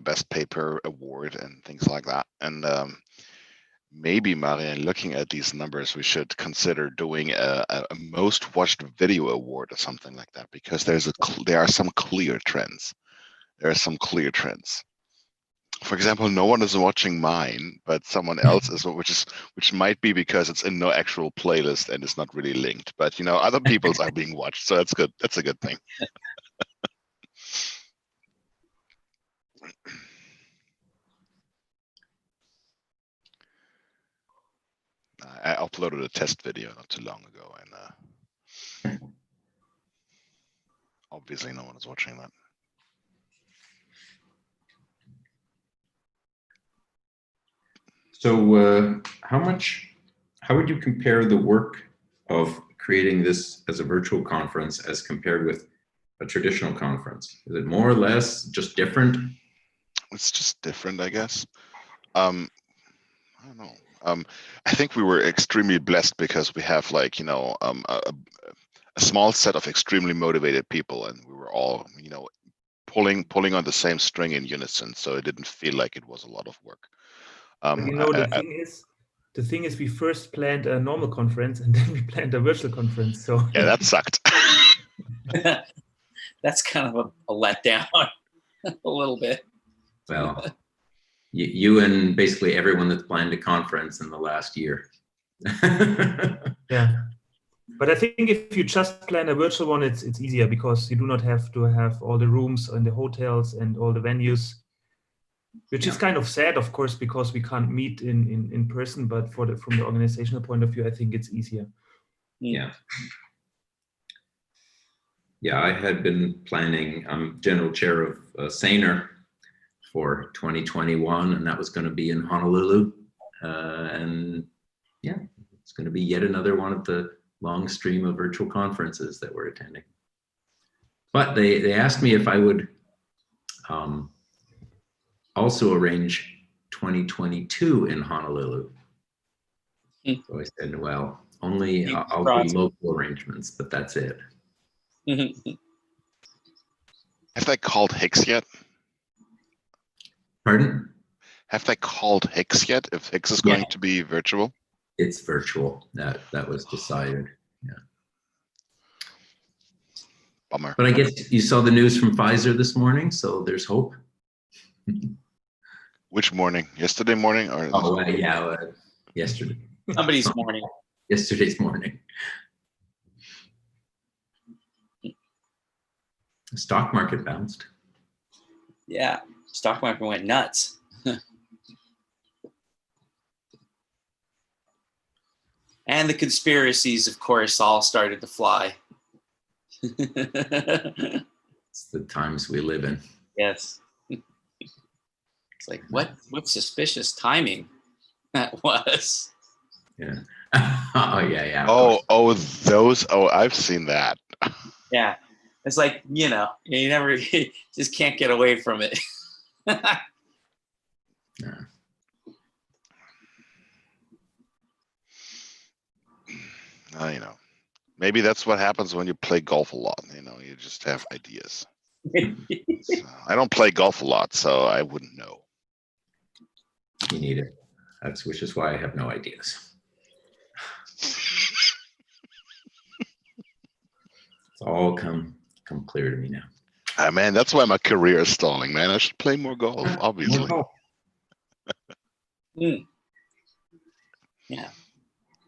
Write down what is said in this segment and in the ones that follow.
best paper award and things like that. And maybe, Marian, looking at these numbers, we should consider doing a most watched video award or something like that, because there are some clear trends. There are some clear trends. For example, no one is watching mine, but someone else is, which might be because it's in no actual playlist and it's not really linked. But other people's are being watched, so that's good. That's a good thing. I uploaded a test video not too long ago, and obviously no one is watching that. So how would you compare the work of creating this as a virtual conference as compared with a traditional conference? Is it more or less just different? It's just different, I guess. I don't know. I think we were extremely blessed because we have a small set of extremely motivated people, and we were all pulling on the same string in unison, so it didn't feel like it was a lot of work. The thing is, we first planned a normal conference and then we planned a virtual conference. So yeah, that sucked. That's kind of a letdown, a little bit. Well, you and basically everyone that's planned a conference in the last year. Yeah, but I think if you just plan a virtual one, it's easier because you do not have to have all the rooms and the hotels and all the venues. Which is kind of sad, of course, because we can't meet in person. But from the organizational point of view, I think it's easier. Yeah. Yeah, I had been planning. I'm general chair of SANER for 2021, and that was going to be in Honolulu. And yeah, it's going to be yet another one of the long stream of virtual conferences that we're attending. But they asked me if I would also arrange 2022 in Honolulu. So I said, well, only I'll do local arrangements, but that's it. Have they called Hicks yet? Pardon? Have they called Hicks yet? If Hicks is going to be virtual? It's virtual. That was decided. Yeah. Bummer. But I guess you saw the news from Pfizer this morning, so there's hope. Which morning? Yesterday morning, or? Oh, yesterday. Somebody's morning. Yesterday's morning. The stock market bounced. Yeah, stock market went nuts. And the conspiracies, of course, all started to fly. It's the times we live in. Yes. It's like, what suspicious timing that was. Yeah. Oh, yeah. I've seen that. Yeah. It's like, you never just can't get away from it. Yeah. Maybe that's what happens when you play golf a lot. You just have ideas. So, I don't play golf a lot, so I wouldn't know. You need it. Which is why I have no ideas. It's all come clear to me now. Man, that's why my career is stalling, man. I should play more golf, obviously. Yeah.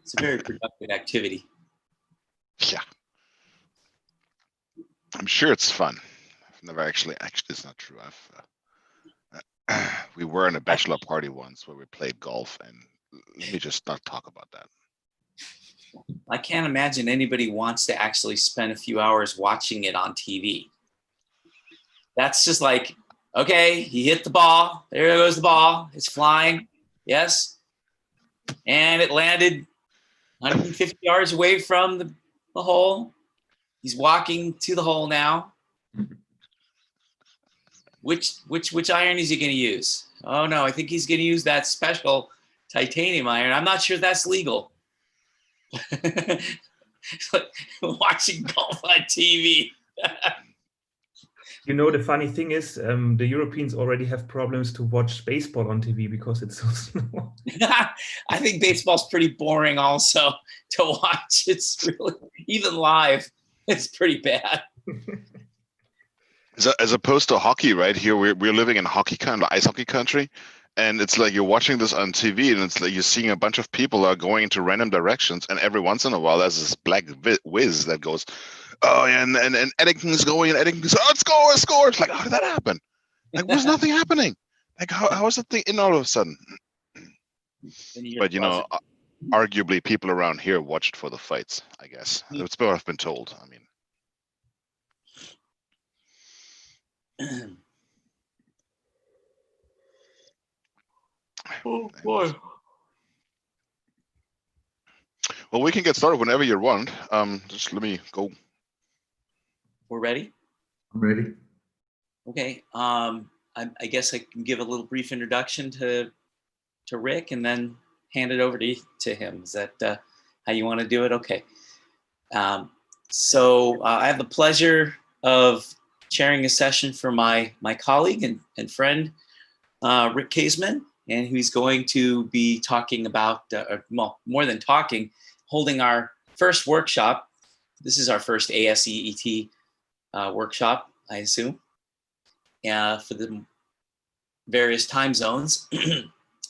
It's a very productive activity. Yeah. I'm sure it's fun. I've never actually, it's not true. We were in a bachelor party once where we played golf, and let me just not talk about that. I can't imagine anybody wants to actually spend a few hours watching it on TV. That's just like, okay, he hit the ball. There goes the ball. It's flying. Yes. And it landed 150 yards away from the hole. He's walking to the hole now. Which iron is he going to use? Oh no, I think he's going to use that special titanium iron. I'm not sure that's legal. It's like watching golf on TV. You know, the funny thing is, the Europeans already have problems to watch baseball on TV because it's so slow. I think baseball's pretty boring also to watch. It's really, even live, it's pretty bad. As opposed to hockey, right? Here we're living in hockey kind of ice hockey country, and it's like you're watching this on TV, and it's like you're seeing a bunch of people are going into random directions, and every once in a while there's this black whiz that goes, oh yeah, and Eddington's going, and Eddington's, oh, score! It's like, how did that happen? Like, there's nothing happening. Like, how is that thing in all of a sudden? But you know, arguably people around here watched for the fights, I guess. That's what I've been told. I mean. Oh boy. Well, we can get started whenever you want. Just let me go. We're ready? I'm ready. Okay. I guess I can give a little brief introduction to Rick and then hand it over to him. Is that how you want to do it? Okay. So I have the pleasure of chairing a session for my colleague and friend, Rick Kaisman, and he's going to be talking about, well, more than talking, holding our first workshop. This is our first ASEE&T workshop, I assume, for the various time zones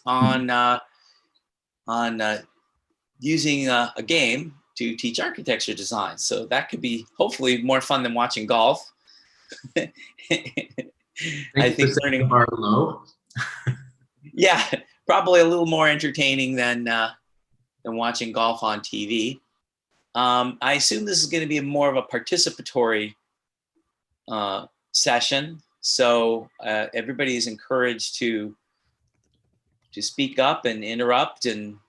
on using a game to teach architecture design. So that could be hopefully more fun than watching golf. I think learning bar low. Yeah, probably a little more entertaining than watching golf on TV. I assume this is going to be more of a participatory session, so everybody is encouraged to speak up and interrupt and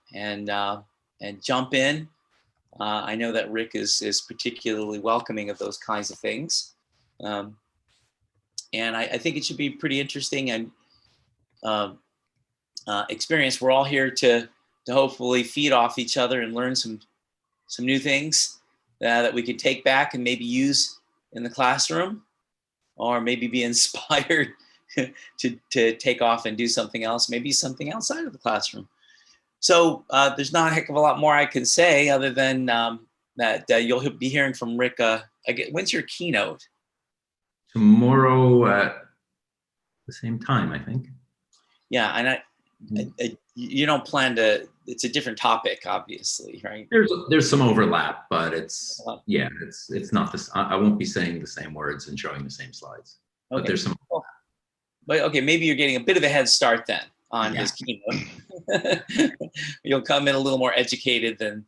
jump in. I know that Rick is particularly welcoming of those kinds of things, and I think it should be pretty interesting and experience. We're all here to hopefully feed off each other and learn some new things that we could take back and maybe use in the classroom, or maybe be inspired to take off and do something else, maybe something outside of the classroom. So there's not a heck of a lot more I can say other than that you'll be hearing from Rick. When's your keynote? Tomorrow at the same time, I think. Yeah, and you don't plan to. It's a different topic, obviously, right? There's some overlap, but it's not this. I won't be saying the same words and showing the same slides. Okay. But there's some. But okay, maybe you're getting a bit of a head start then on his keynote. You'll come in a little more educated than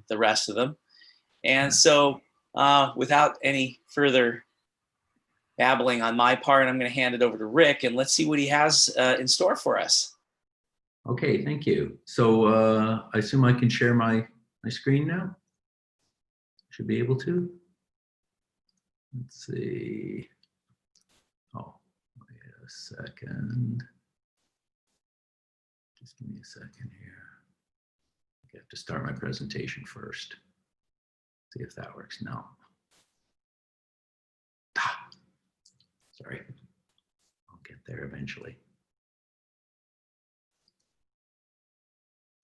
the rest of them. And so without any further babbling on my part, I'm going to hand it over to Rick, and let's see what he has in store for us. Okay, thank you. So I assume I can share my screen now? Should be able to. Let's see. Oh, wait a second. Just give me a second here. I have to start my presentation first. See if that works now. Sorry. I'll get there eventually.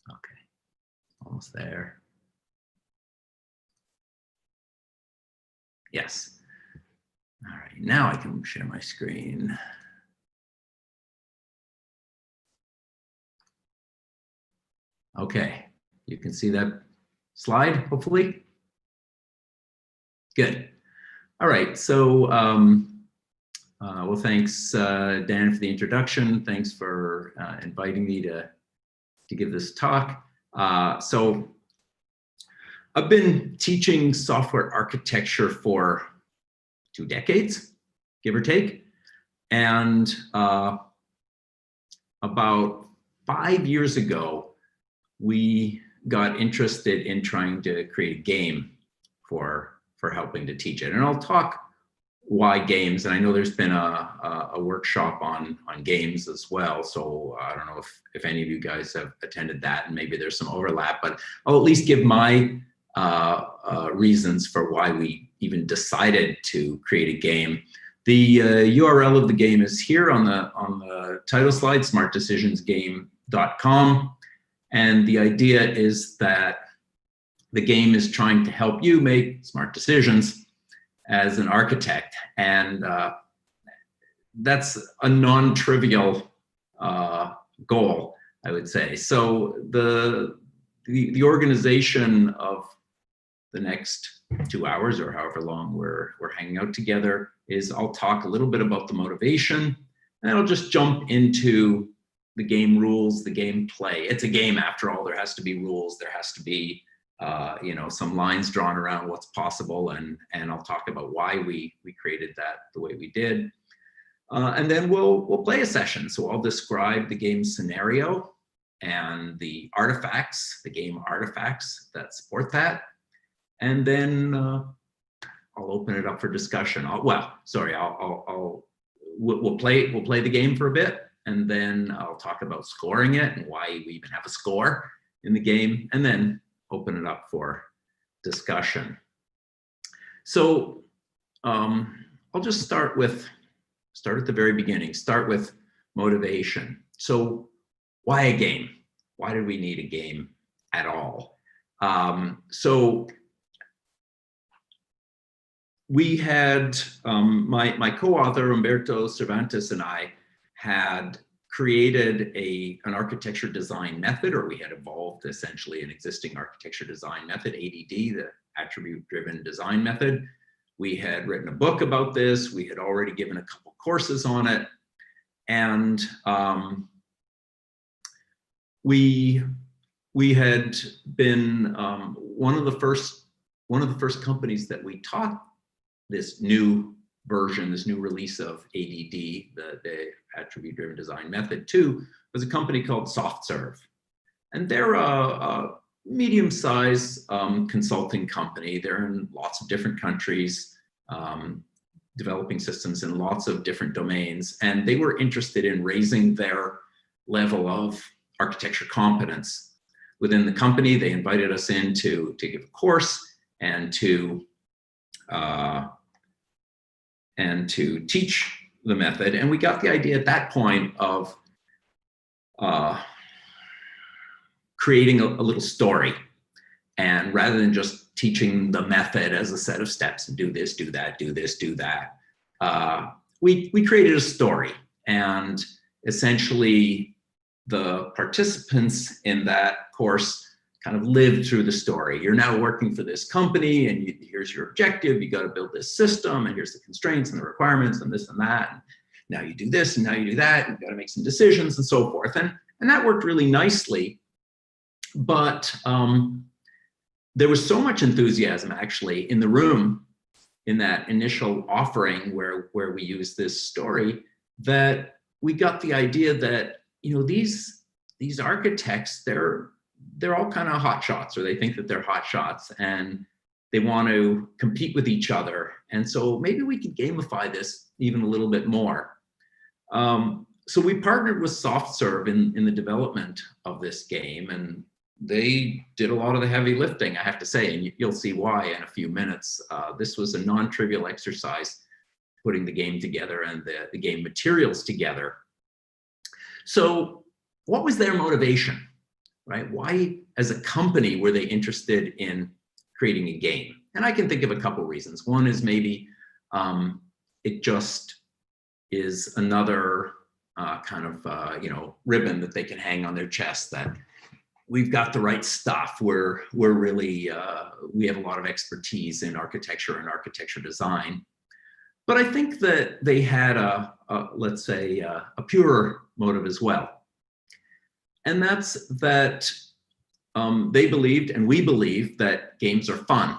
Okay, almost there. Yes. All right, now I can share my screen. Okay, you can see that slide, hopefully. Good. All right, so well, thanks, Dan, for the introduction. Thanks for inviting me to give this talk. So I've been teaching software architecture for 2 decades, give or take. And about 5 years ago, we got interested in trying to create a game for helping to teach it. And I'll talk why games, and I know there's been a workshop on games as well, so I don't know if any of you guys have attended that, and maybe there's some overlap, but I'll at least give my reasons for why we even decided to create a game The URL of the game is here on the title slide, smartdecisionsgame.com. And the idea is that the game is trying to help you make smart decisions as an architect. And that's a non-trivial goal, I would say. So the organization of the next 2 hours or however long we're hanging out together is I'll talk a little bit about the motivation, and I'll just jump into the game rules, the game play. It's a game after all. There has to be rules. There has to be you know, some lines drawn around what's possible, and I'll talk about why we created that the way we did. And then we'll play a session. So I'll describe the game scenario and the artifacts, the game artifacts that support that. And then I'll open it up for discussion. We'll play the game for a bit, and then I'll talk about scoring it and why we even have a score in the game, and then open it up for discussion. So I'll just start at the very beginning, start with motivation. So why a game? Why do we need a game at all? So we had, my co-author Humberto Cervantes and I had created an architecture design method, or we had evolved essentially an existing architecture design method, ADD, the attribute-driven design method. We had written a book about this. We had already given a couple courses on it. And we had been one of the first companies that we taught this new version, this new release of ADD, the attribute-driven design method to, was a company called SoftServe. And they're a medium-sized consulting company. They're in lots of different countries, developing systems in lots of different domains. And they were interested in raising their level of architecture competence within the company. They invited us in to give a course and to teach the method. And we got the idea at that point of creating a little story. And rather than just teaching the method as a set of steps, and do this, do that, do this, do that, we created a story. And essentially the participants in that course kind of lived through the story. You're now working for this company, and here's your objective. You got to build this system, and here's the constraints and the requirements and this and that. And now you do this, and now you do that. And you got to make some decisions and so forth. And that worked really nicely. But there was so much enthusiasm actually in the room in that initial offering where we used this story, that we got the idea that, you know, these architects, they're all kind of hot shots, or they think that they're hot shots, and they want to compete with each other. And so maybe we could gamify this even a little bit more. So we partnered with SoftServe in the development of this game, and they did a lot of the heavy lifting, I have to say, and you'll see why in a few minutes. This was a non-trivial exercise, putting the game together and the game materials together. So what was their motivation? Right? Why, as a company, were they interested in creating a game? And I can think of a couple reasons. One is maybe it just is another kind of you know, ribbon that they can hang on their chest, that we've got the right stuff. We're really we have a lot of expertise in architecture and architecture design. But I think that they had let's say a purer motive as well. And that's that they believed, and we believe, that games are fun,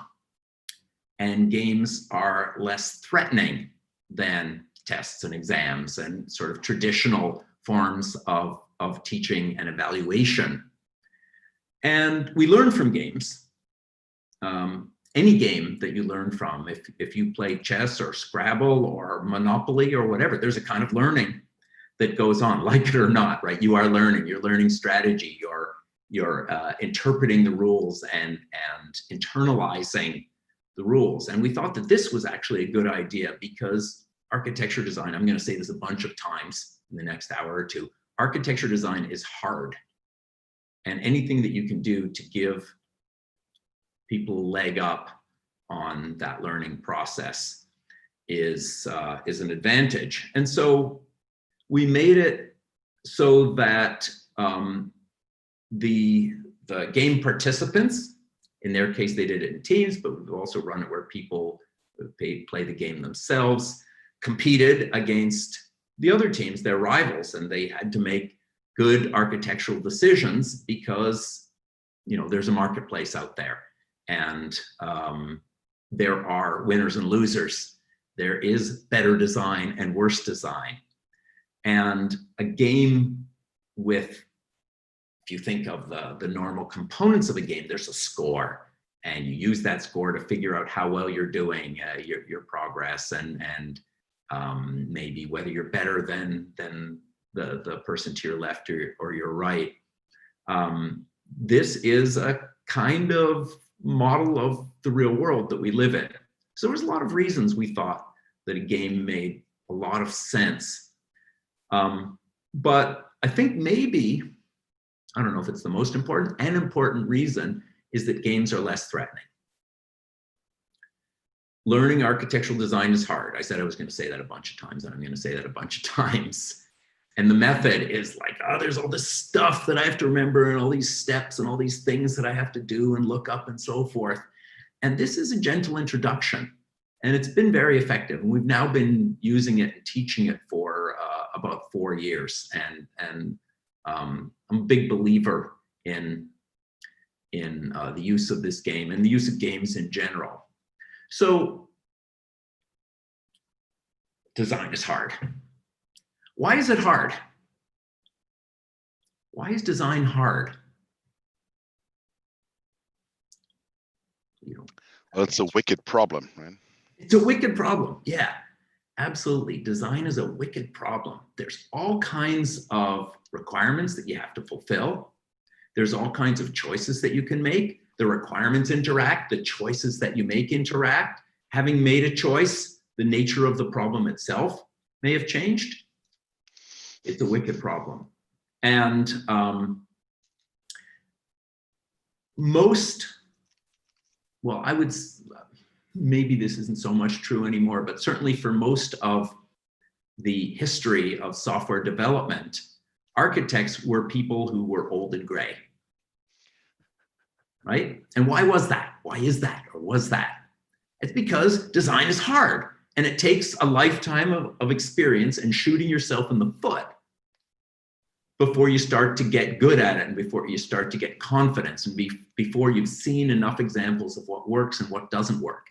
and games are less threatening than tests and exams and sort of traditional forms of teaching and evaluation. And we learn from games. Any game that you learn from, if you play chess or Scrabble or Monopoly or whatever, there's a kind of learning that goes on, like it or not, right? You are learning, you're learning strategy, you're interpreting the rules and internalizing the rules. And we thought that this was actually a good idea, because architecture design, I'm going to say this a bunch of times in the next hour or two, architecture design is hard. And anything that you can do to give people a leg up on that learning process is an advantage. And so we made it so that the game participants, in their case, they did it in teams, but we've also run it where people play the game themselves, competed against the other teams, their rivals, and they had to make good architectural decisions because, you know, there's a marketplace out there, and there are winners and losers. There is better design and worse design. And a game with, if you think of the normal components of a game, there's a score, and you use that score to figure out how well you're doing, your progress, and maybe whether you're better than the person to your left or your right. This is a kind of model of the real world that we live in. So there was a lot of reasons we thought that a game made a lot of sense. But I think maybe, I don't know if it's the most important, an important reason is that games are less threatening. Learning architectural design is hard. I said I was going to say that a bunch of times, and I'm going to say that a bunch of times. And the method is like, oh, there's all this stuff that I have to remember, and all these steps and all these things that I have to do and look up and so forth. And this is a gentle introduction, and it's been very effective. And we've now been using it and teaching it for about 4 years. And I'm a big believer in the use of this game and the use of games in general. So design is hard. Why is it hard? Why is design hard? Well, it's a wicked problem, right? It's a wicked problem. Yeah, absolutely. Design is a wicked problem. There's all kinds of requirements that you have to fulfill. There's all kinds of choices that you can make. The requirements interact, the choices that you make interact. Having made a choice, the nature of the problem itself may have changed. It's a wicked problem. And well, I would, maybe this isn't so much true anymore, but certainly for most of the history of software development, architects were people who were old and gray, right? And why was that? Why is that, or was that? It's because design is hard, and it takes a lifetime of experience and shooting yourself in the foot before you start to get good at it, and before you start to get confidence, and before you've seen enough examples of what works and what doesn't work.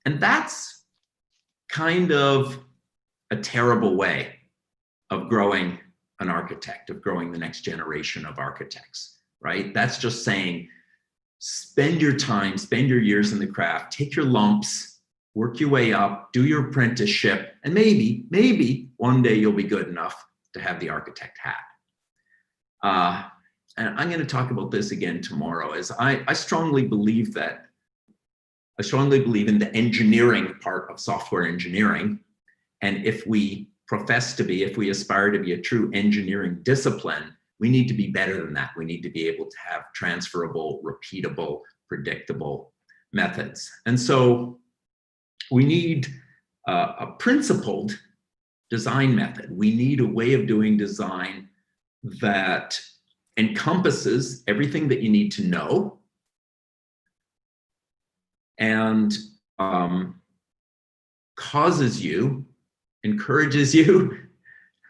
And that's kind of a terrible way of growing an architect, of growing the next generation of architects, right? That's just saying, spend your time, spend your years in the craft, take your lumps, work your way up, do your apprenticeship, and maybe one day you'll be good enough to have the architect hat. And I'm going to talk about this again tomorrow, as I strongly believe in the engineering part of software engineering. And if we aspire to be a true engineering discipline, we need to be better than that. We need to be able to have transferable, repeatable, predictable methods. And so we need a principled design method. We need a way of doing design that encompasses everything that you need to know and encourages you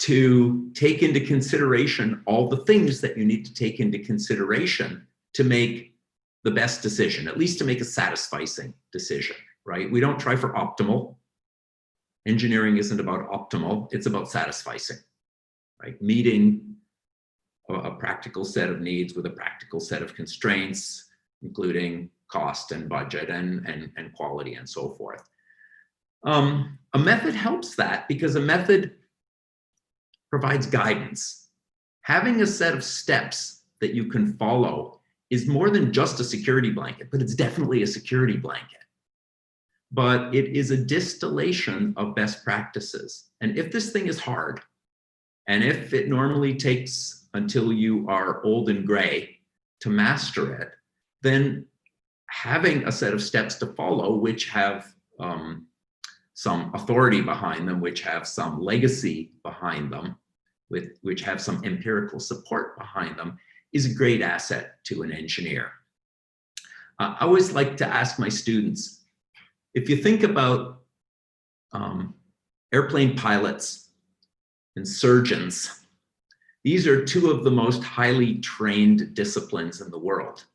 to take into consideration all the things that you need to take into consideration to make the best decision, at least to make a satisfying decision, right? We don't try for optimal. Engineering isn't about optimal, it's about satisfying, right? Meeting a practical set of needs with a practical set of constraints, including cost and budget and quality and so forth. A method helps that because a method provides guidance. Having a set of steps that you can follow is more than just a security blanket, but it's definitely a security blanket. but it is a distillation of best practices. And if this thing is hard, and if it normally takes until you are old and gray to master it, then having a set of steps to follow, which have some authority behind them, which have some legacy behind them, which have some empirical support behind them, is a great asset to an engineer. I always like to ask my students, if you think about airplane pilots and surgeons, these are two of the most highly trained disciplines in the world.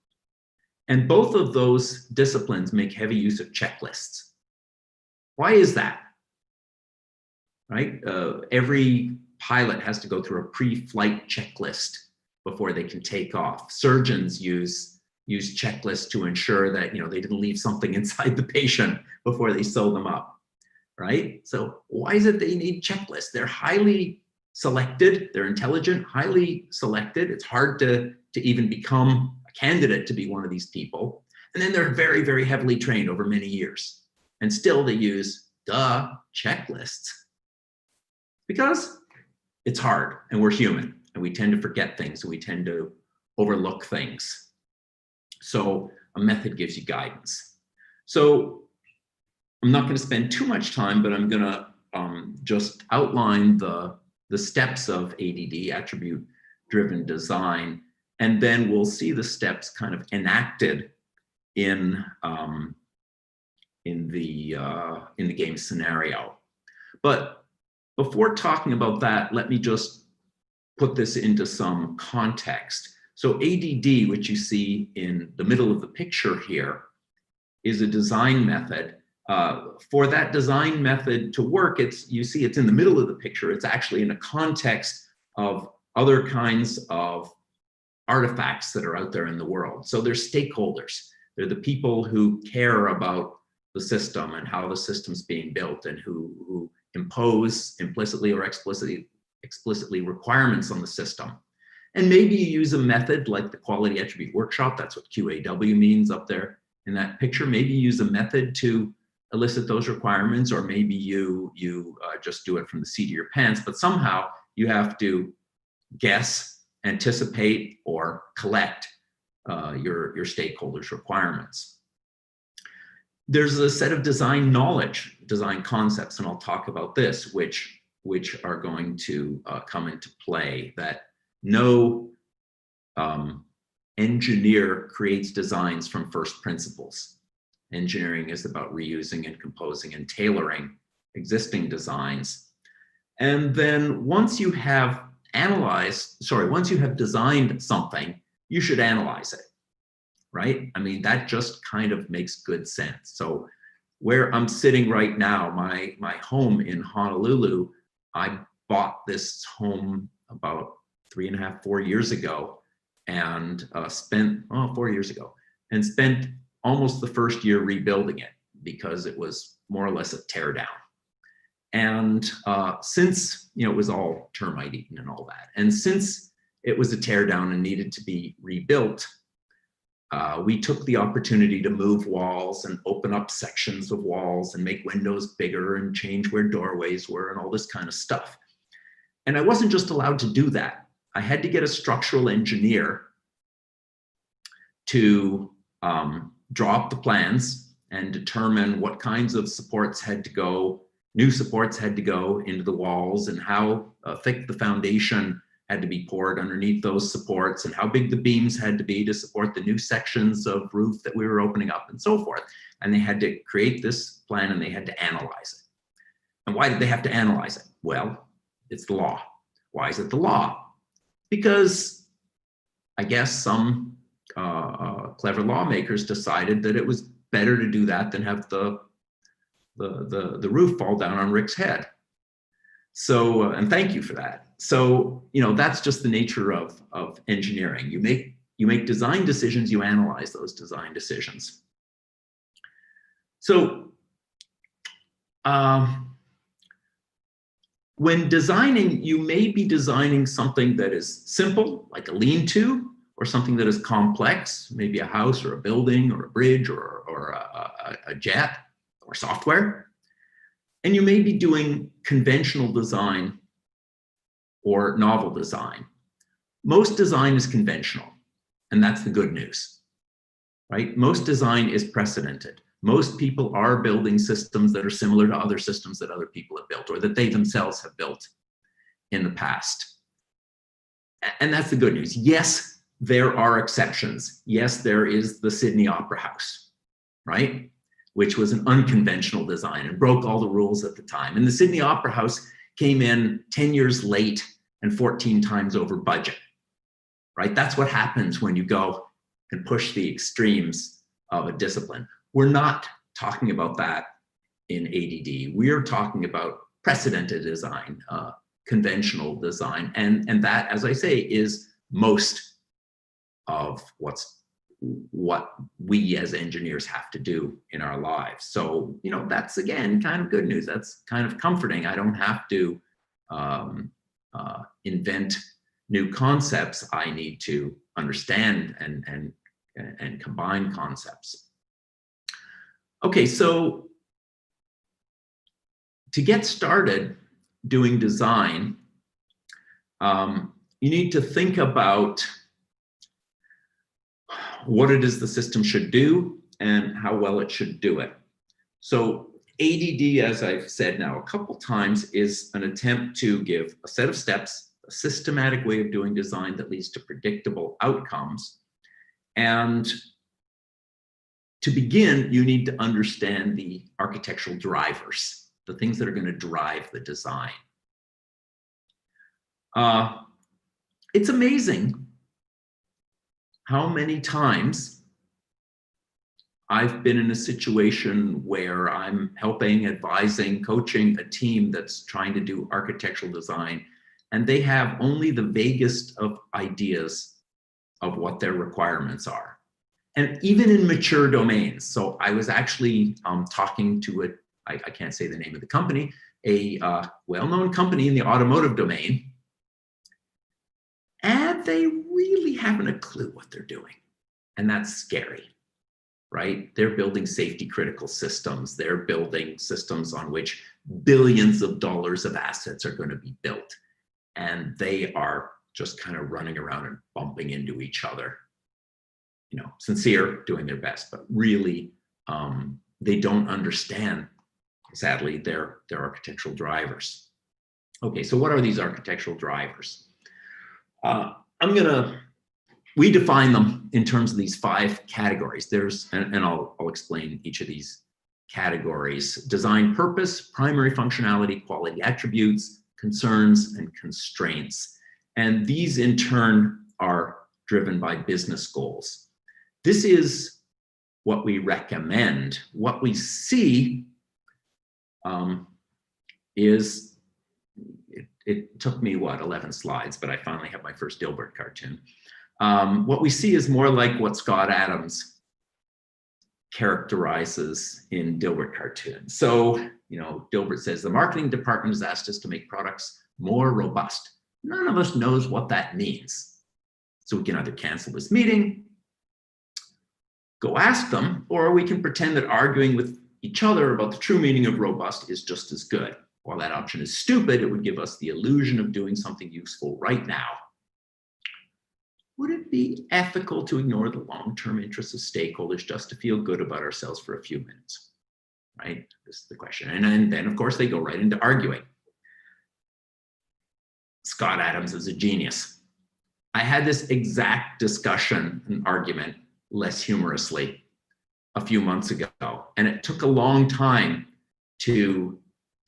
And both of those disciplines make heavy use of checklists. Why is that? Right? Every pilot has to go through a pre-flight checklist before they can take off. Surgeons use checklists to ensure that, you know, they didn't leave something inside the patient before they sew them up, right? So why is it they need checklists? They're highly selected, they're intelligent, highly selected. It's hard to even become a candidate to be one of these people. And then they're very, very heavily trained over many years. And still they use checklists because it's hard and we're human and we tend to forget things and we tend to overlook things. So a method gives you guidance. So I'm not going to spend too much time, but I'm going to just outline the steps of ADD, attribute-driven design, and then we'll see the steps kind of enacted in the game scenario. But before talking about that, let me just put this into some context. So ADD, which you see in the middle of the picture here, is a design method. For that design method to work, you see it's in the middle of the picture. It's actually in a context of other kinds of artifacts that are out there in the world. So they're stakeholders. They're the people who care about the system and how the system's being built and who impose implicitly or explicitly requirements on the system. And maybe you use a method like the quality attribute workshop. That's what QAW means up there in that picture. Maybe you use a method to elicit those requirements, or maybe you just do it from the seat of your pants, but somehow you have to guess, anticipate, or collect your stakeholders' requirements. There's a set of design knowledge, design concepts, and I'll talk about this, which are going to come into play, that no engineer creates designs from first principles. Engineering is about reusing and composing and tailoring existing designs. And then once you have designed something, you should analyze it, right? I mean, that just kind of makes good sense. So where I'm sitting right now, my home in Honolulu, I bought this home about 3.5, 4 years ago, and spent 4 years ago, and spent almost the first year rebuilding it because it was more or less a tear down. And since, it was all termite eaten and all that, and since it was a tear down and needed to be rebuilt, we took the opportunity to move walls and open up sections of walls and make windows bigger and change where doorways were and all this kind of stuff. And I wasn't just allowed to do that. I had to get a structural engineer to draw up the plans and determine what kinds of supports had to go, new supports had to go into the walls, and how thick the foundation had to be poured underneath those supports, and how big the beams had to be to support the new sections of roof that we were opening up, and so forth. And they had to create this plan and they had to analyze it. And why did they have to analyze it? Well, it's the law. Why is it the law? Because I guess some clever lawmakers decided that it was better to do that than have the roof fall down on Rick's head. So, and thank you for that. So, that's just the nature of engineering. You make design decisions, you analyze those design decisions. So, when designing, you may be designing something that is simple, like a lean-to, or something that is complex, maybe a house or a building or a bridge or a jet or software, and you may be doing conventional design or novel design. Most design is conventional, and that's the good news, right? Most design is precedented. Most people are building systems that are similar to other systems that other people have built or that they themselves have built in the past. And that's the good news. Yes, there are exceptions. Yes, there is the Sydney Opera House, right? Which was an unconventional design and broke all the rules at the time. And the Sydney Opera House came in 10 years late and 14 times over budget, right? That's what happens when you go and push the extremes of a discipline. We're not talking about that in ADD. We're talking about precedented design, conventional design, and that, as I say, is most of what we as engineers have to do in our lives. So, you know, that's again kind of good news. That's kind of comforting. I don't have to invent new concepts. I need to understand and combine concepts. Okay, so to get started doing design, you need to think about what it is the system should do and how well it should do it. So ADD, as I've said now a couple times, is an attempt to give a set of steps, a systematic way of doing design that leads to predictable outcomes. And to begin, you need to understand the architectural drivers, the things that are going to drive the design. It's amazing how many times I've been in a situation where I'm helping, advising, coaching a team that's trying to do architectural design, and they have only the vaguest of ideas of what their requirements are. And even in mature domains. So I was actually talking to I can't say the name of the company, a well-known company in the automotive domain, and they really haven't a clue what they're doing. And that's scary, right? They're building safety critical systems. They're building systems on which billions of dollars of assets are going to be built. And they are just kind of running around and bumping into each other. You know, sincere, doing their best, but really they don't understand, sadly, their architectural drivers. Okay, so what are these architectural drivers? We define them in terms of these 5 categories. And I'll explain each of these categories: design purpose, primary functionality, quality attributes, concerns, and constraints. And these in turn are driven by business goals. This is what we recommend. What we see is, it took me, 11 slides, but I finally have my first Dilbert cartoon. What we see is more like what Scott Adams characterizes in Dilbert cartoons. So, you know, Dilbert says, the marketing department has asked us to make products more robust. None of us knows what that means. So we can either cancel this meeting, go ask them, or we can pretend that arguing with each other about the true meaning of robust is just as good. While that option is stupid, it would give us the illusion of doing something useful right now. Would it be ethical to ignore the long-term interests of stakeholders just to feel good about ourselves for a few minutes? Right? This is the question. And then, of course, they go right into arguing. Scott Adams is a genius. I had this exact discussion and argument, less humorously, a few months ago. And it took a long time to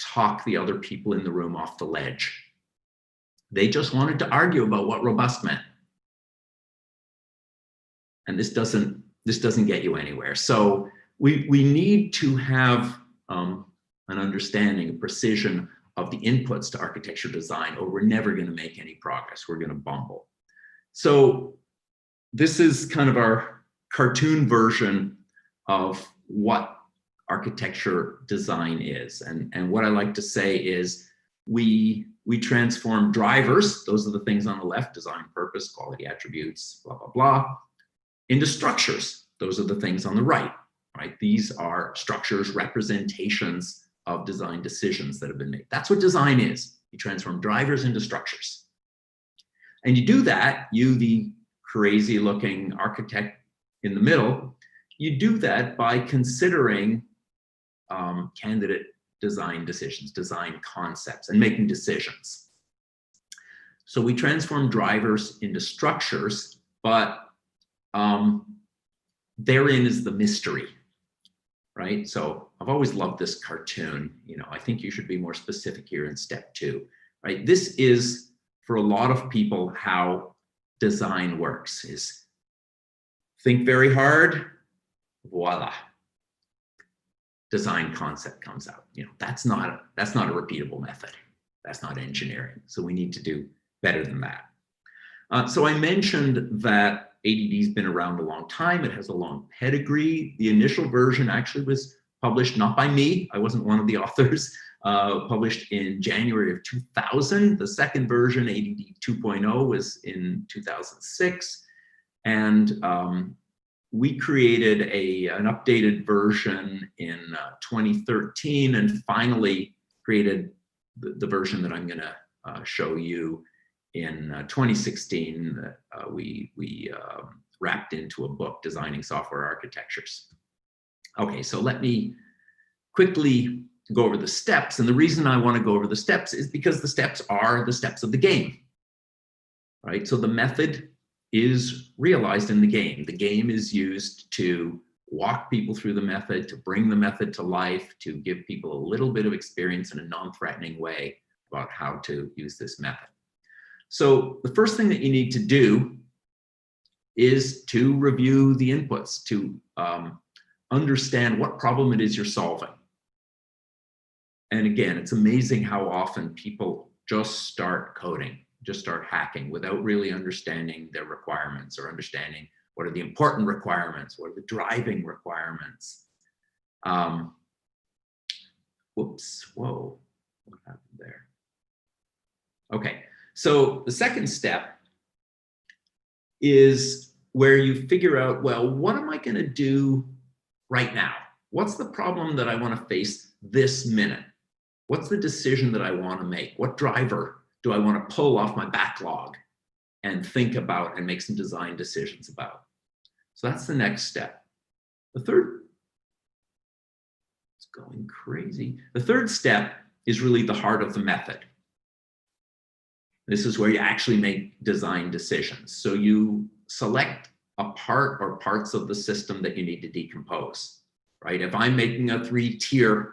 talk the other people in the room off the ledge. They just wanted to argue about what robust meant. And this doesn't get you anywhere. So we need to have an understanding, a precision of the inputs to architecture design, or we're never going to make any progress. We're going to bumble. So this is kind of our cartoon version of what architecture design is. And what I like to say is we transform drivers, those are the things on the left, design purpose, quality attributes, blah, blah, blah, into structures. Those are the things on the right, right? These are structures, representations of design decisions that have been made. That's what design is. You transform drivers into structures. And you do that, you, the crazy looking architect in the middle, you do that by considering candidate design decisions, design concepts, and making decisions. So we transform drivers into structures, but therein is the mystery, right? So I've always loved this cartoon. You know, I think you should be more specific here in step 2, right? This is, for a lot of people, how design works, is think very hard, voila, design concept comes out. You know, that's not a repeatable method. That's not engineering. So we need to do better than that. So I mentioned that ADD's been around a long time. It has a long pedigree. The initial version actually was published not by me. I wasn't one of the authors. Published in January of 2000. The second version, ADD 2.0, was in 2006. And we created an updated version in 2013, and finally created the version that I'm going to show you in 2016. That we wrapped into a book, Designing Software Architectures. Okay, so let me quickly go over the steps. And the reason I want to go over the steps is because the steps are the steps of the game, right? So the method is realized in the game. The game is used to walk people through the method, to bring the method to life, to give people a little bit of experience in a non-threatening way about how to use this method. So the first thing that you need to do is to review the inputs, to understand what problem it is you're solving. And again, it's amazing how often people just start coding, just start hacking without really understanding their requirements or understanding what are the important requirements, what are the driving requirements. Whoops, whoa, what happened there? Okay, so the second step is where you figure out, well, what am I going to do right now? What's the problem that I want to face this minute? What's the decision that I want to make? What driver do I want to pull off my backlog and think about and make some design decisions about? So that's the next step. The third, it's going crazy. The third step is really the heart of the method. This is where you actually make design decisions. So you select a part or parts of the system that you need to decompose, right? If I'm making a 3-tier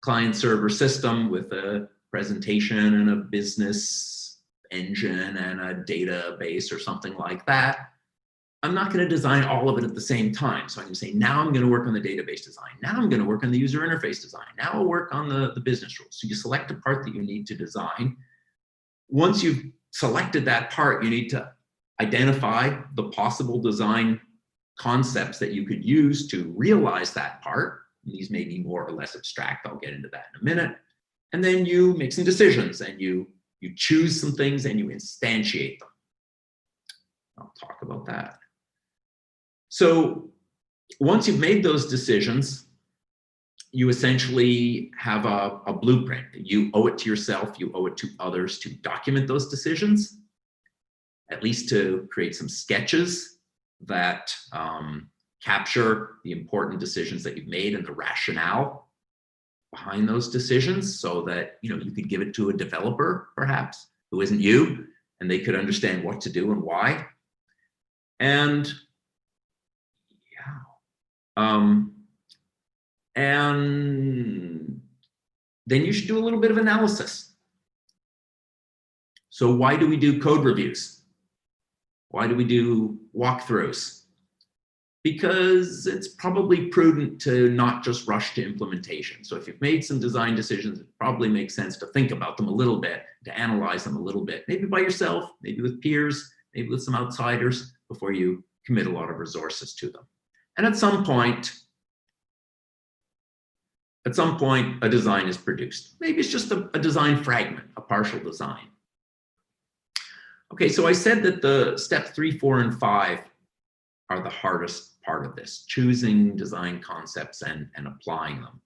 client-server system with a presentation and a business engine and a database or something like that, I'm not going to design all of it at the same time. So I can say, now I'm going to work on the database design. Now I'm going to work on the user interface design. Now I'll work on the business rules. So you select a part that you need to design. Once you've selected that part, you need to identify the possible design concepts that you could use to realize that part. These may be more or less abstract. I'll get into that in a minute. And then you make some decisions and you choose some things and you instantiate them. I'll talk about that. So once you've made those decisions, you essentially have a blueprint. You owe it to yourself, you owe it to others to document those decisions, at least to create some sketches that capture the important decisions that you've made and the rationale behind those decisions, so that you could give it to a developer, perhaps, who isn't you, and they could understand what to do and why. And and then you should do a little bit of analysis. So why do we do code reviews? Why do we do walkthroughs? Because it's probably prudent to not just rush to implementation. So if you've made some design decisions, it probably makes sense to think about them a little bit, to analyze them a little bit, maybe by yourself, maybe with peers, maybe with some outsiders, before you commit a lot of resources to them. And at some point, a design is produced. Maybe it's just a design fragment, a partial design. Okay, so I said that the steps 3, 4, and 5 are the hardest part of this, choosing design concepts and applying them.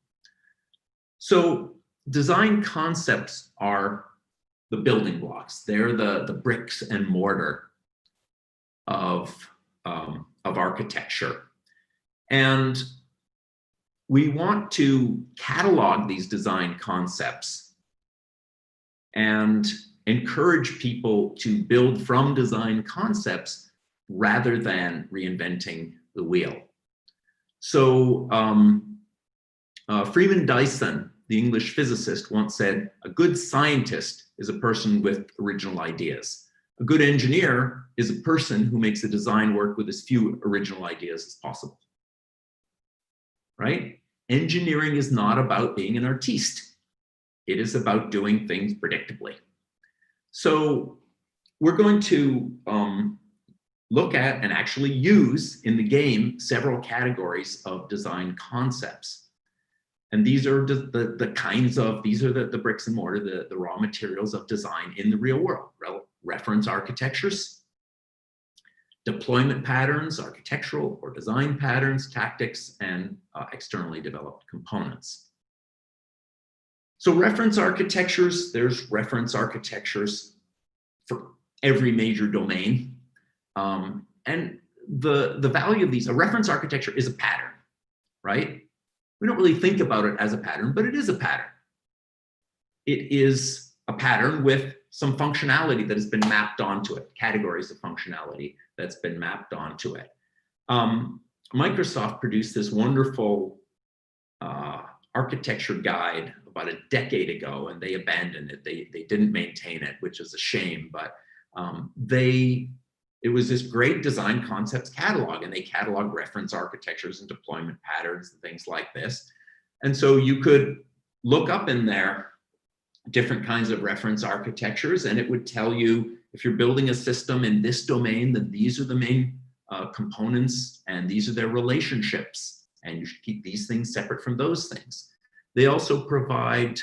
So design concepts are the building blocks. They're the bricks and mortar of architecture. And we want to catalog these design concepts and encourage people to build from design concepts rather than reinventing the wheel. So Freeman Dyson, the English physicist, once said, "A good scientist is a person with original ideas. A good engineer is a person who makes a design work with as few original ideas as possible." Right? Engineering is not about being an artiste. It is about doing things predictably. So we're going to look at and actually use in the game several categories of design concepts. And these are the kinds of, these are the bricks and mortar, the raw materials of design in the real world. Reference architectures, deployment patterns, architectural or design patterns, tactics, and externally developed components. So reference architectures, there's reference architectures for every major domain. And the value of these, a reference architecture is a pattern, right? We don't really think about it as a pattern, but it is a pattern. It is a pattern with some functionality that has been mapped onto it, categories of functionality that's been mapped onto it. Microsoft produced this wonderful architecture guide about a decade ago, and they abandoned it. They didn't maintain it, which is a shame, but it was this great design concepts catalog, and they catalog reference architectures and deployment patterns and things like this. And so you could look up in there different kinds of reference architectures, and it would tell you if you're building a system in this domain, then these are the main components and these are their relationships, and you should keep these things separate from those things. They also provide,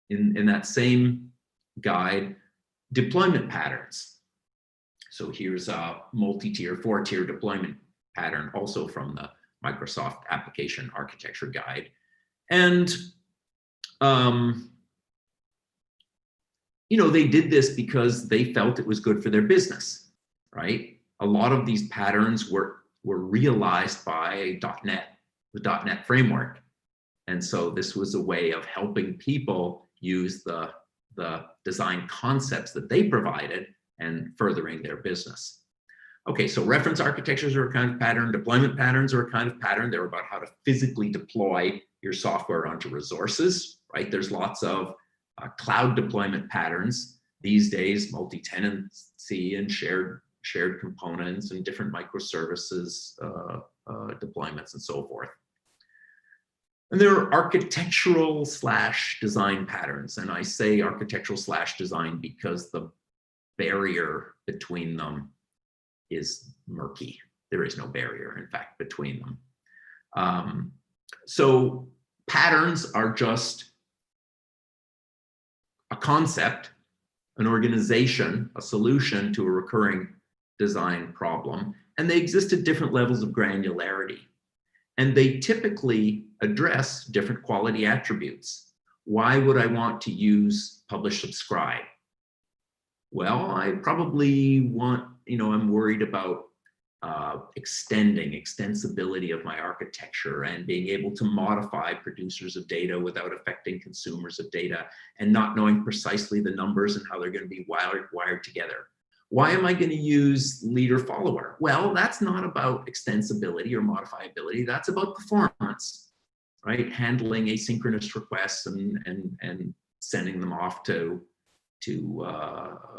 in that same guide, deployment patterns. So here's a multi-tier, 4-tier deployment pattern, also from the Microsoft Application Architecture Guide. And, you know, they did this because they felt it was good for their business, right? A lot of these patterns were realized by .NET, the .NET framework. And so this was a way of helping people use the design concepts that they provided and furthering their business. Okay, so reference architectures are a kind of pattern, deployment patterns are a kind of pattern. They're about how to physically deploy your software onto resources, right? There's lots of cloud deployment patterns these days, multi-tenancy and shared components and different microservices deployments and so forth. And there are architectural / design patterns. And I say architectural / design because the barrier between them is murky. There is no barrier, in fact, between them. So patterns are just a concept, an organization, a solution to a recurring design problem, and they exist at different levels of granularity. And they typically address different quality attributes. Why would I want to use publish subscribe? Well, I probably want, you know, I'm worried about extensibility of my architecture and being able to modify producers of data without affecting consumers of data and not knowing precisely the numbers and how they're going to be wired together. Why am I going to use leader follower? Well, that's not about extensibility or modifiability. That's about performance, right? Handling asynchronous requests and sending them off to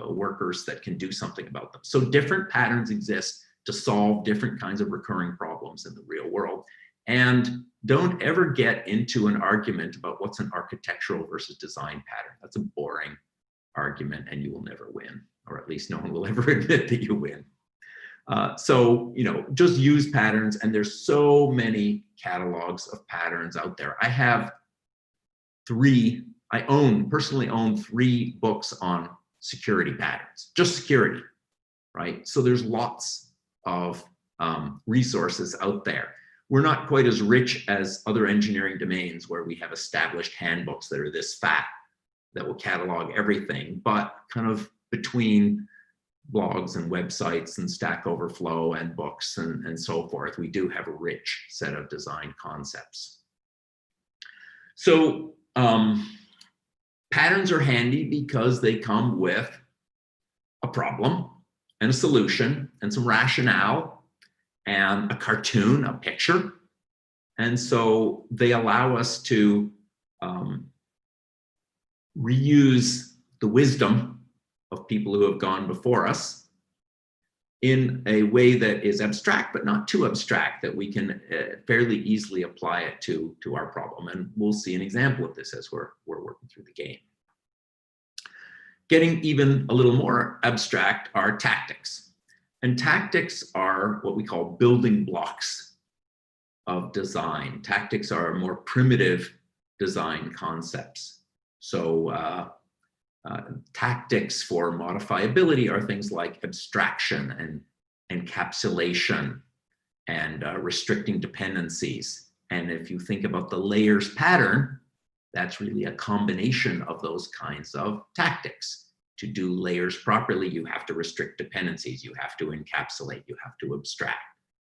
workers that can do something about them. So different patterns exist to solve different kinds of recurring problems in the real world. And don't ever get into an argument about what's an architectural versus design pattern. That's a boring argument and you will never win, or at least no one will ever admit that you win. So, you know, just use patterns, and there's so many catalogs of patterns out there. I have personally own 3 books on security patterns, just security, right? So there's lots of resources out there. We're not quite as rich as other engineering domains where we have established handbooks that are this fat that will catalog everything, but kind of between blogs and websites and Stack Overflow and books and so forth, we do have a rich set of design concepts. So patterns are handy because they come with a problem and a solution and some rationale and a cartoon, a picture. And so they allow us to reuse the wisdom of people who have gone before us in a way that is abstract, but not too abstract, that we can fairly easily apply it to our problem. And we'll see an example of this as we're working through the game. Getting even a little more abstract are tactics. And tactics are what we call building blocks of design. Tactics are more primitive design concepts. So tactics for modifiability are things like abstraction and encapsulation and restricting dependencies. And if you think about the layers pattern, that's really a combination of those kinds of tactics. To do layers properly, you have to restrict dependencies, you have to encapsulate, you have to abstract,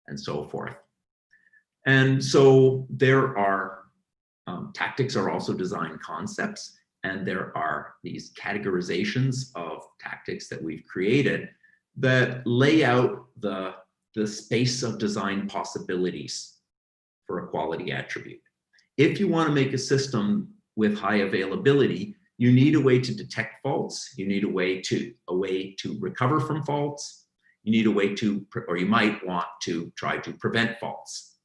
and so forth. And so there are, tactics are also design concepts, and there are these categorizations of tactics that we've created that lay out the space of design possibilities for a quality attribute. If you want to make a system with high availability, you need a way to detect faults. You need a way to recover from faults. You need a way to, or you might want to try to prevent faults.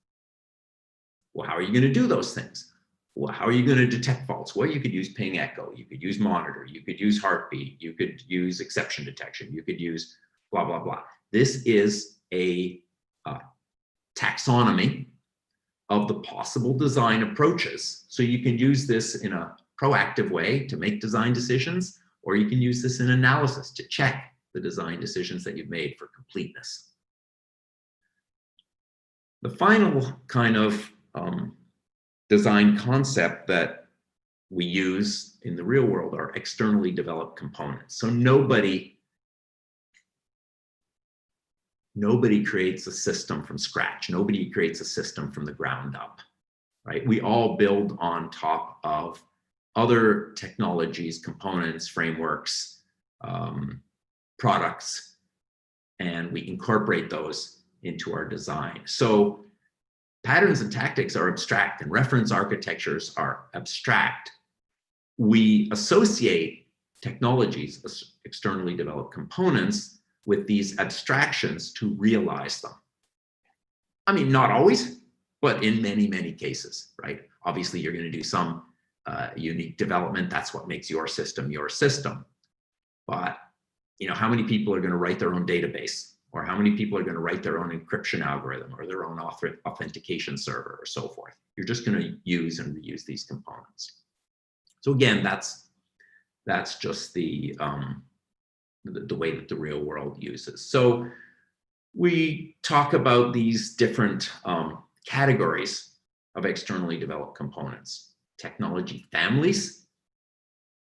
Well, how are you going to do those things? Well, how are you going to detect faults? Well, you could use ping echo. You could use monitor. You could use heartbeat. You could use exception detection. You could use blah, blah, blah. This is a taxonomy of the possible design approaches. So you can use this in a proactive way to make design decisions, or you can use this in analysis to check the design decisions that you've made for completeness. The final kind of design concept that we use in the real world are externally developed components. So nobody creates a system from scratch. Nobody creates a system from the ground up, right? We all build on top of other technologies, components, frameworks, products, and we incorporate those into our design. So patterns and tactics are abstract and reference architectures are abstract. We associate technologies, externally developed components, with these abstractions to realize them. I mean, not always, but in many, many cases, right? Obviously, you're going to do some unique development. That's what makes your system your system. But you know, how many people are going to write their own database, or how many people are going to write their own encryption algorithm or their own authentication server or so forth? You're just going to use and reuse these components. So again, that's just the way that the real world uses. So we talk about these different categories of externally developed components. Technology families.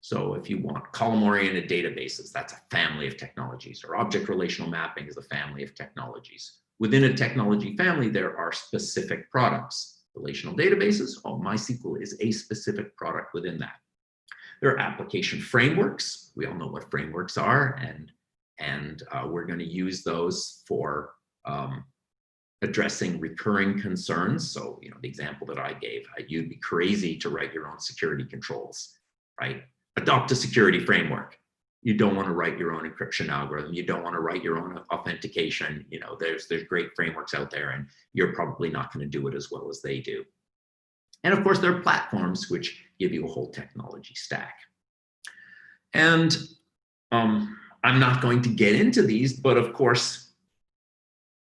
So if you want column-oriented databases, that's a family of technologies, or object relational mapping is a family of technologies. Within a technology family, there are specific products. Relational databases, MySQL is a specific product within that. There are application frameworks. We all know what frameworks are, and we're going to use those for addressing recurring concerns. So, you know, the example that I gave, you'd be crazy to write your own security controls, right? Adopt a security framework. You don't want to write your own encryption algorithm. You don't want to write your own authentication. You know, there's great frameworks out there, and you're probably not going to do it as well as they do. And of course, there are platforms which give you a whole technology stack. And I'm not going to get into these, but of course,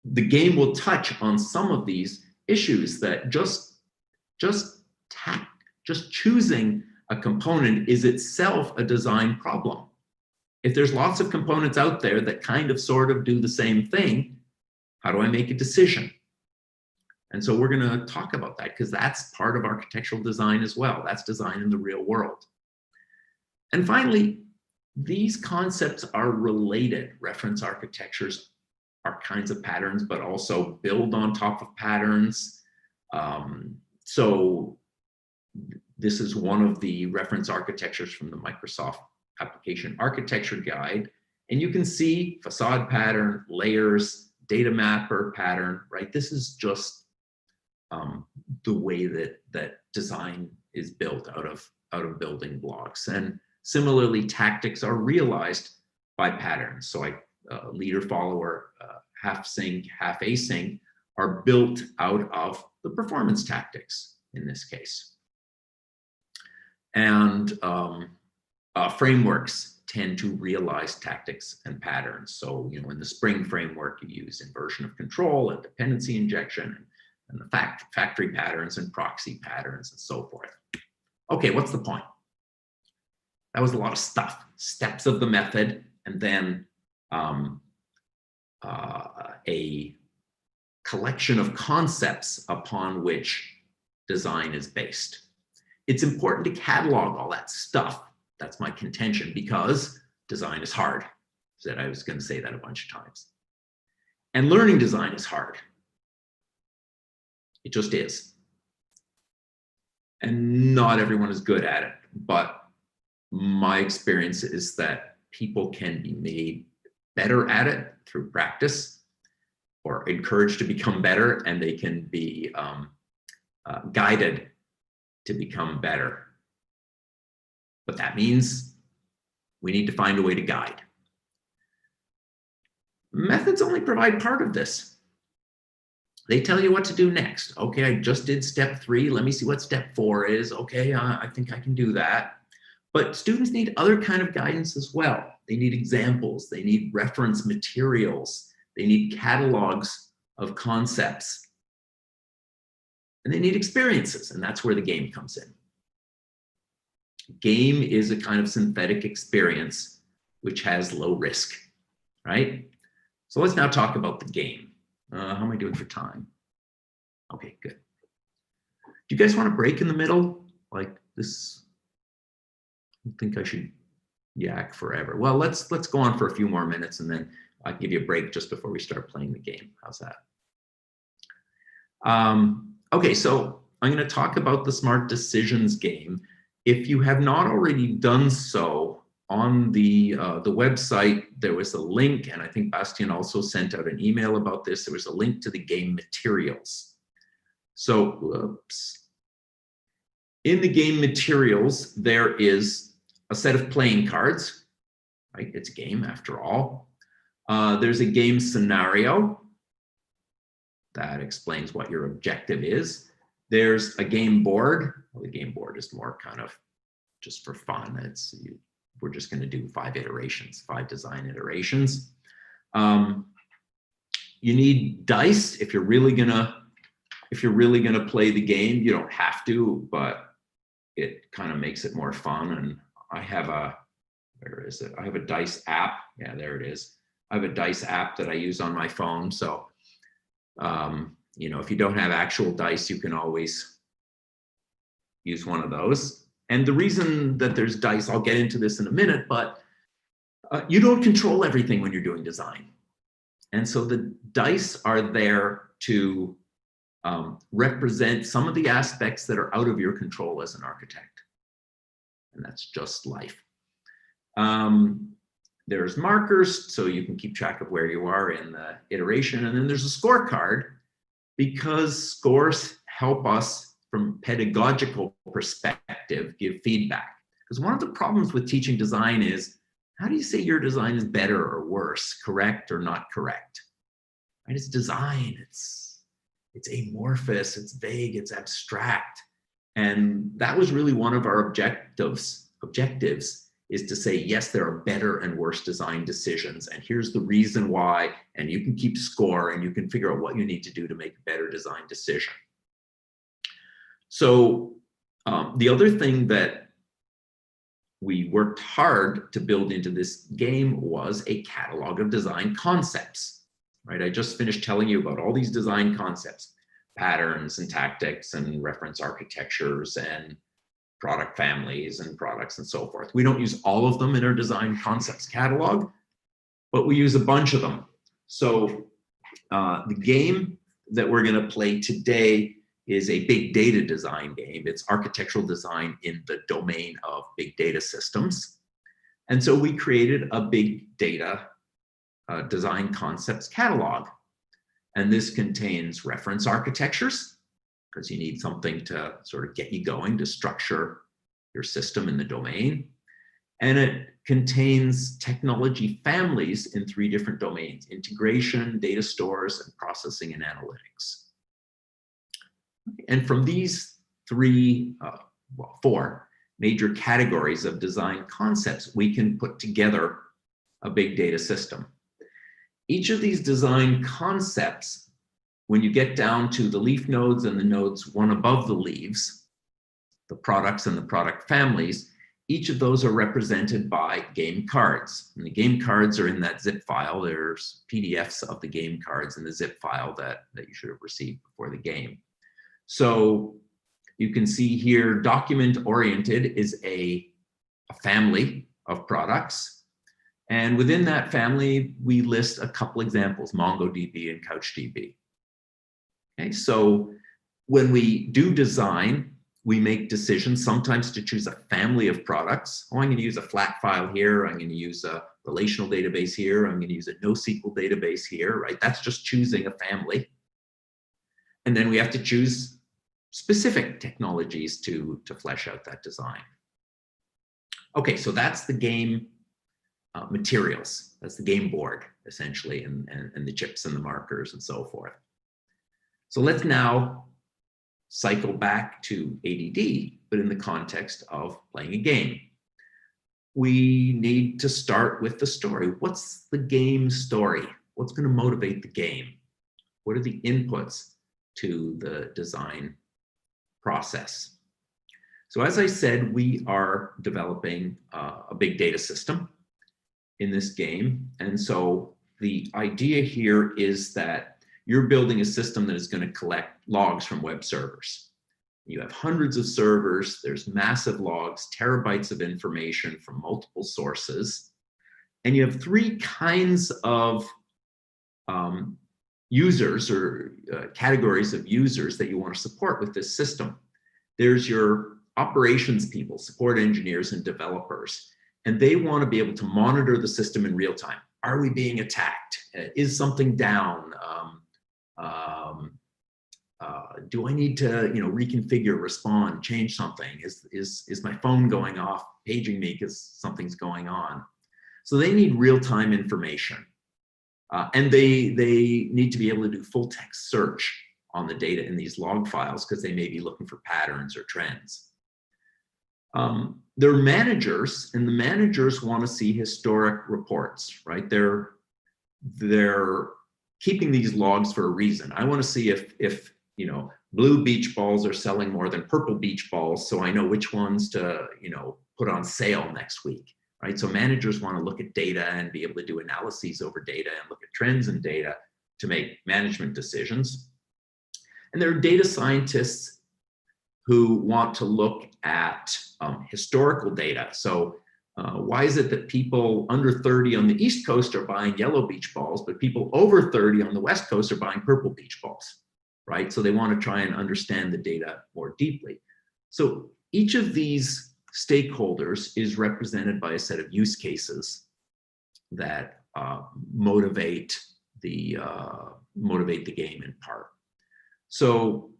the game will touch on some of these issues that just choosing a component is itself a design problem. If there's lots of components out there that kind of sort of do the same thing, How do I make a decision? And so we're going to talk about that because that's part of architectural design as well. That's design in the real world. And finally, these concepts are related. Reference architectures are kinds of patterns, but also build on top of patterns. So this is one of the reference architectures from the Microsoft Application Architecture Guide. And you can see facade pattern, layers, data mapper pattern, right? This is just the way that design is built out of building blocks. And similarly, tactics are realized by patterns. So leader follower, half sync, half async are built out of the performance tactics in this case. And frameworks tend to realize tactics and patterns. So, you know, in the Spring framework, you use inversion of control and dependency injection and the factory patterns and proxy patterns and so forth. Okay, what's the point? That was a lot of stuff, steps of the method, and then a collection of concepts upon which design is based. It's important to catalog all that stuff. That's my contention, because design is hard. Said I was going to say that a bunch of times. And learning design is hard. It just is. And not everyone is good at it, but my experience is that people can be made better at it through practice or encouraged to become better, and they can be guided to become better. But that means we need to find a way to guide. Methods only provide part of this. They tell you what to do next. Okay, I just did step 3. Let me see what step 4 is. Okay, I think I can do that. But students need other kind of guidance as well. They need examples. They need reference materials. They need catalogs of concepts. And they need experiences, and that's where the game comes in. Game is a kind of synthetic experience which has low risk, right? So let's now talk about the game. How am I doing for time? Okay, good. Do you guys want a break in the middle? Like this? I don't think I should yak forever. Well, let's go on for a few more minutes, and then I'll give you a break just before we start playing the game. How's that? Okay, so I'm going to talk about the Smart Decisions game. If you have not already done so, on the website, there was a link, and I think Bastien also sent out an email about this. There was a link to the game materials. So, in the game materials, there is a set of playing cards, right? It's a game after all. There's a game scenario that explains what your objective is. There's a game board. Well, the game board is more kind of just for fun. We're just going to do 5 iterations, 5 design iterations. You need dice if you're really gonna play the game. You don't have to, but it kind of makes it more fun. And I have where is it? I have a dice app. Yeah, there it is. I have a dice app that I use on my phone. So, you know, if you don't have actual dice, you can always use one of those. And the reason that there's dice, I'll get into this in a minute, but you don't control everything when you're doing design. And so the dice are there to represent some of the aspects that are out of your control as an architect. And that's just life. There's markers, so you can keep track of where you are in the iteration. And then there's a scorecard, because scores help us from pedagogical perspective give feedback. Because one of the problems with teaching design is, how do you say your design is better or worse, correct or not correct? Right? It's design, it's amorphous, it's vague, it's abstract. And that was really one of our objectives is to say, yes, there are better and worse design decisions, and here's the reason why, and you can keep score and you can figure out what you need to do to make a better design decision. So the other thing that we worked hard to build into this game was a catalog of design concepts. right? I just finished telling you about all these design concepts, patterns and tactics and reference architectures and product families and products and so forth. We don't use all of them in our design concepts catalog, but we use a bunch of them. So the game that we're going to play today is a big data design game. It's architectural design in the domain of big data systems. And so we created a big data design concepts catalog. And this contains reference architectures, because you need something to sort of get you going to structure your system in the domain. And it contains technology families in 3 different domains: integration, data stores, and processing and analytics. And from these 4 major categories of design concepts, we can put together a big data system. Each of these design concepts, when you get down to the leaf nodes and the nodes one above the leaves, the products and the product families, each of those are represented by game cards. And the game cards are in that zip file. There's PDFs of the game cards in the zip file that you should have received before the game. So you can see here, document-oriented is a family of products. And within that family, we list a couple examples, MongoDB and CouchDB. Okay, so when we do design, we make decisions sometimes to choose a family of products. Oh, I'm going to use a flat file here. I'm going to use a relational database here. I'm going to use a NoSQL database here, right? That's just choosing a family. And then we have to choose specific technologies to flesh out that design. Okay, so that's the game materials. That's the game board, essentially, and the chips and the markers and so forth. So let's now cycle back to ADD, but in the context of playing a game. We need to start with the story. What's the game story? What's going to motivate the game? What are the inputs to the design process? So as I said, we are developing a big data system in this game. And so the idea here is that you're building a system that is going to collect logs from web servers. You have hundreds of servers, there's massive logs, terabytes of information from multiple sources. And you have 3 kinds of users or categories of users that you want to support with this system. There's your operations people, support engineers and developers, and they want to be able to monitor the system in real time. Are we being attacked? Is something down? Do I need to, reconfigure, respond, change something? Is my phone going off, paging me because something's going on? So they need real-time information, and they need to be able to do full text search on the data in these log files because they may be looking for patterns or trends. They're managers, and the managers want to see historic reports, right? They're keeping these logs for a reason. I want to see if blue beach balls are selling more than purple beach balls, so I know which ones to put on sale next week, right? So managers want to look at data and be able to do analyses over data and look at trends in data to make management decisions. And there are data scientists who want to look at historical data. So why is it that people under 30 on the East Coast are buying yellow beach balls, but people over 30 on the West Coast are buying purple beach balls, right? So they want to try and understand the data more deeply. So each of these stakeholders is represented by a set of use cases that motivate the game in part. So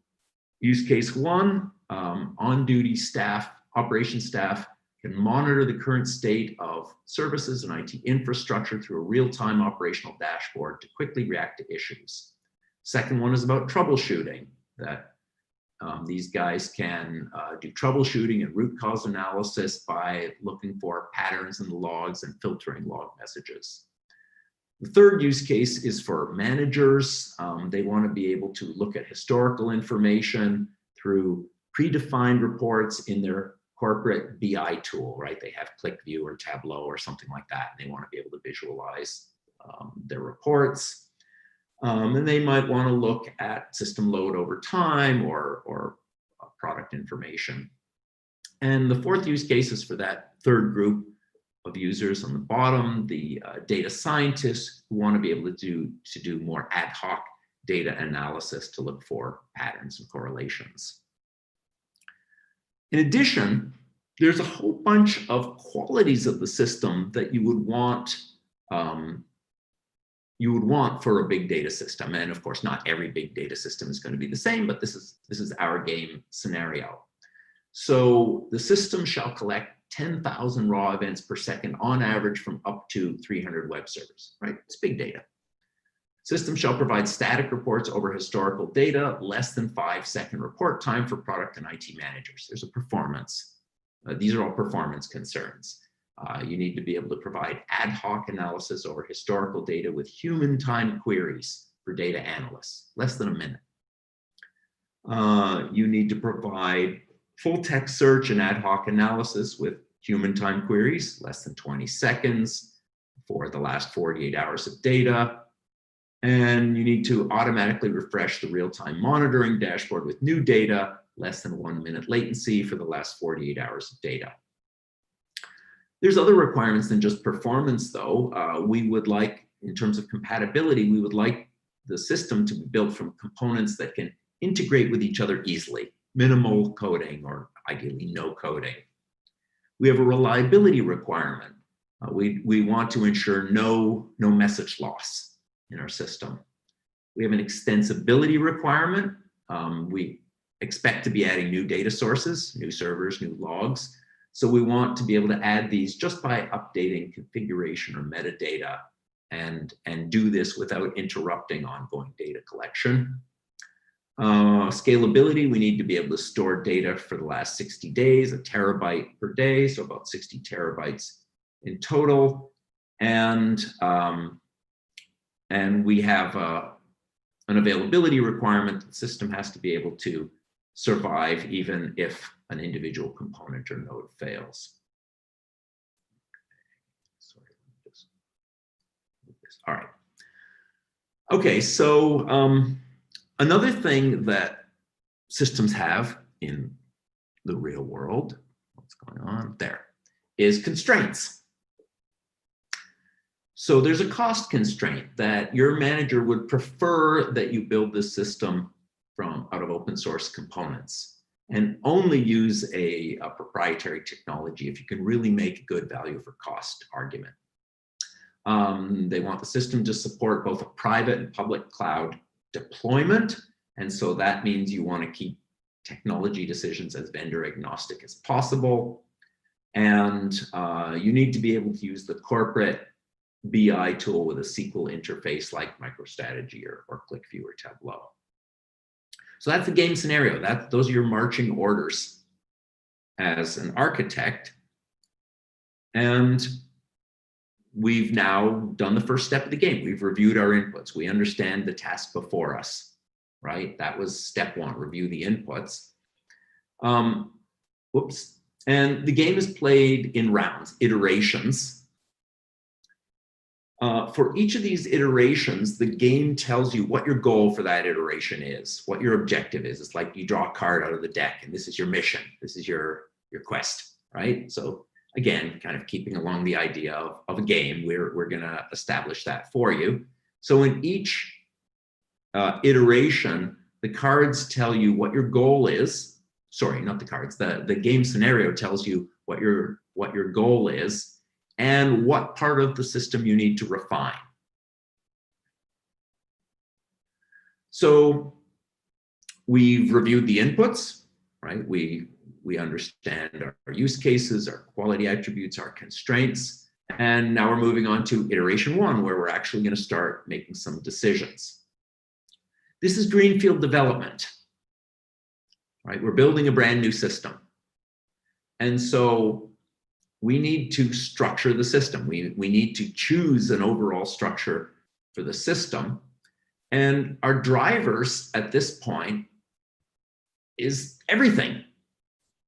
use case 1, on-duty staff, operations staff can monitor the current state of services and IT infrastructure through a real-time operational dashboard to quickly react to issues. Second one is about troubleshooting, that these guys can do troubleshooting and root cause analysis by looking for patterns in the logs and filtering log messages. The third use case is for managers. They want to be able to look at historical information through predefined reports in their corporate BI tool, right? They have ClickView or Tableau or something like that, and they want to be able to visualize their reports. And they might want to look at system load over time or product information. And the fourth use case is for that third group of users on the bottom, the data scientists who want to be able to do more ad hoc data analysis to look for patterns and correlations. In addition, there's a whole bunch of qualities of the system that you would want for a big data system. And of course, not every big data system is going to be the same, but this is our game scenario. So the system shall collect 10,000 raw events per second on average from up to 300 web servers, right? It's big data. System shall provide static reports over historical data, less than 5-second report time for product and IT managers. There's a performance. These are all performance concerns. You need to be able to provide ad hoc analysis over historical data with human time queries for data analysts, less than a minute. You need to provide full text search and ad hoc analysis with human time queries, less than 20 seconds for the last 48 hours of data. And you need to automatically refresh the real-time monitoring dashboard with new data, less than 1 minute latency for the last 48 hours of data. There's other requirements than just performance though. We would like, in terms of compatibility, we would like the system to be built from components that can integrate with each other easily, minimal coding or ideally no coding. We have a reliability requirement. We want to ensure no message loss in our system. We have an extensibility requirement. We expect to be adding new data sources, new servers, new logs. So we want to be able to add these just by updating configuration or metadata and do this without interrupting ongoing data collection. Scalability, we need to be able to store data for the last 60 days, 1 terabyte per day, so about 60 terabytes in total. And we have an availability requirement. The system has to be able to survive even if an individual component or node fails. Sorry, just move this. All right. Okay, so another thing that systems have in the real world, what's going on there, is constraints. So there's a cost constraint that your manager would prefer that you build this system out of open source components and only use a proprietary technology if you can really make a good value for cost argument. They want the system to support both a private and public cloud deployment. And so that means you want to keep technology decisions as vendor agnostic as possible. And you need to be able to use the corporate BI tool with a SQL interface like MicroStrategy or ClickView or Tableau. So that's the game scenario. Those are your marching orders as an architect. And we've now done the first step of the game. We've reviewed our inputs. We understand the task before us, right? That was step one, review the inputs. Whoops. And the game is played in rounds, iterations. For each of these iterations, the game tells you what your goal for that iteration is, what your objective is. It's like you draw a card out of the deck and this is your mission. This is your quest, right? So again, kind of keeping along the idea of a game, we're gonna establish that for you. So in each iteration, the cards tell you what your goal is. Sorry, not the cards, the game scenario tells you what your goal is and what part of the system you need to refine. So we've reviewed the inputs, right? We understand our use cases, our quality attributes, our constraints, and now we're moving on to iteration one, where we're actually going to start making some decisions. This is greenfield development, right? We're building a brand new system. And so we need to structure the system. We need to choose an overall structure for the system. And our drivers at this point is everything,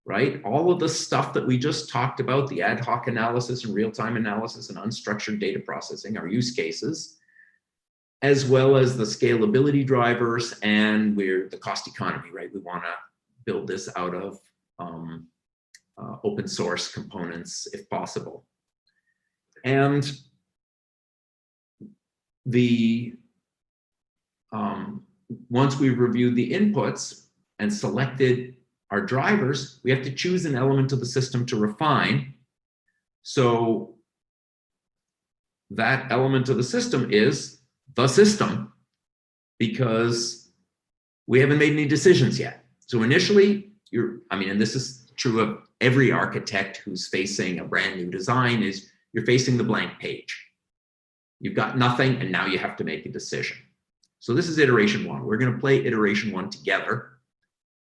right? All of the stuff that we just talked about, the ad hoc analysis and real-time analysis and unstructured data processing, our use cases, as well as the scalability drivers, and we're the cost economy, right? We want to build this out of open source components if possible. And once we've reviewed the inputs and selected our drivers, we have to choose an element of the system to refine. So that element of the system is the system, because we haven't made any decisions yet. So initially, and this is true of every architect who's facing a brand new design, is you're facing the blank page. You've got nothing, and now you have to make a decision. So this is iteration 1. We're going to play iteration 1 together.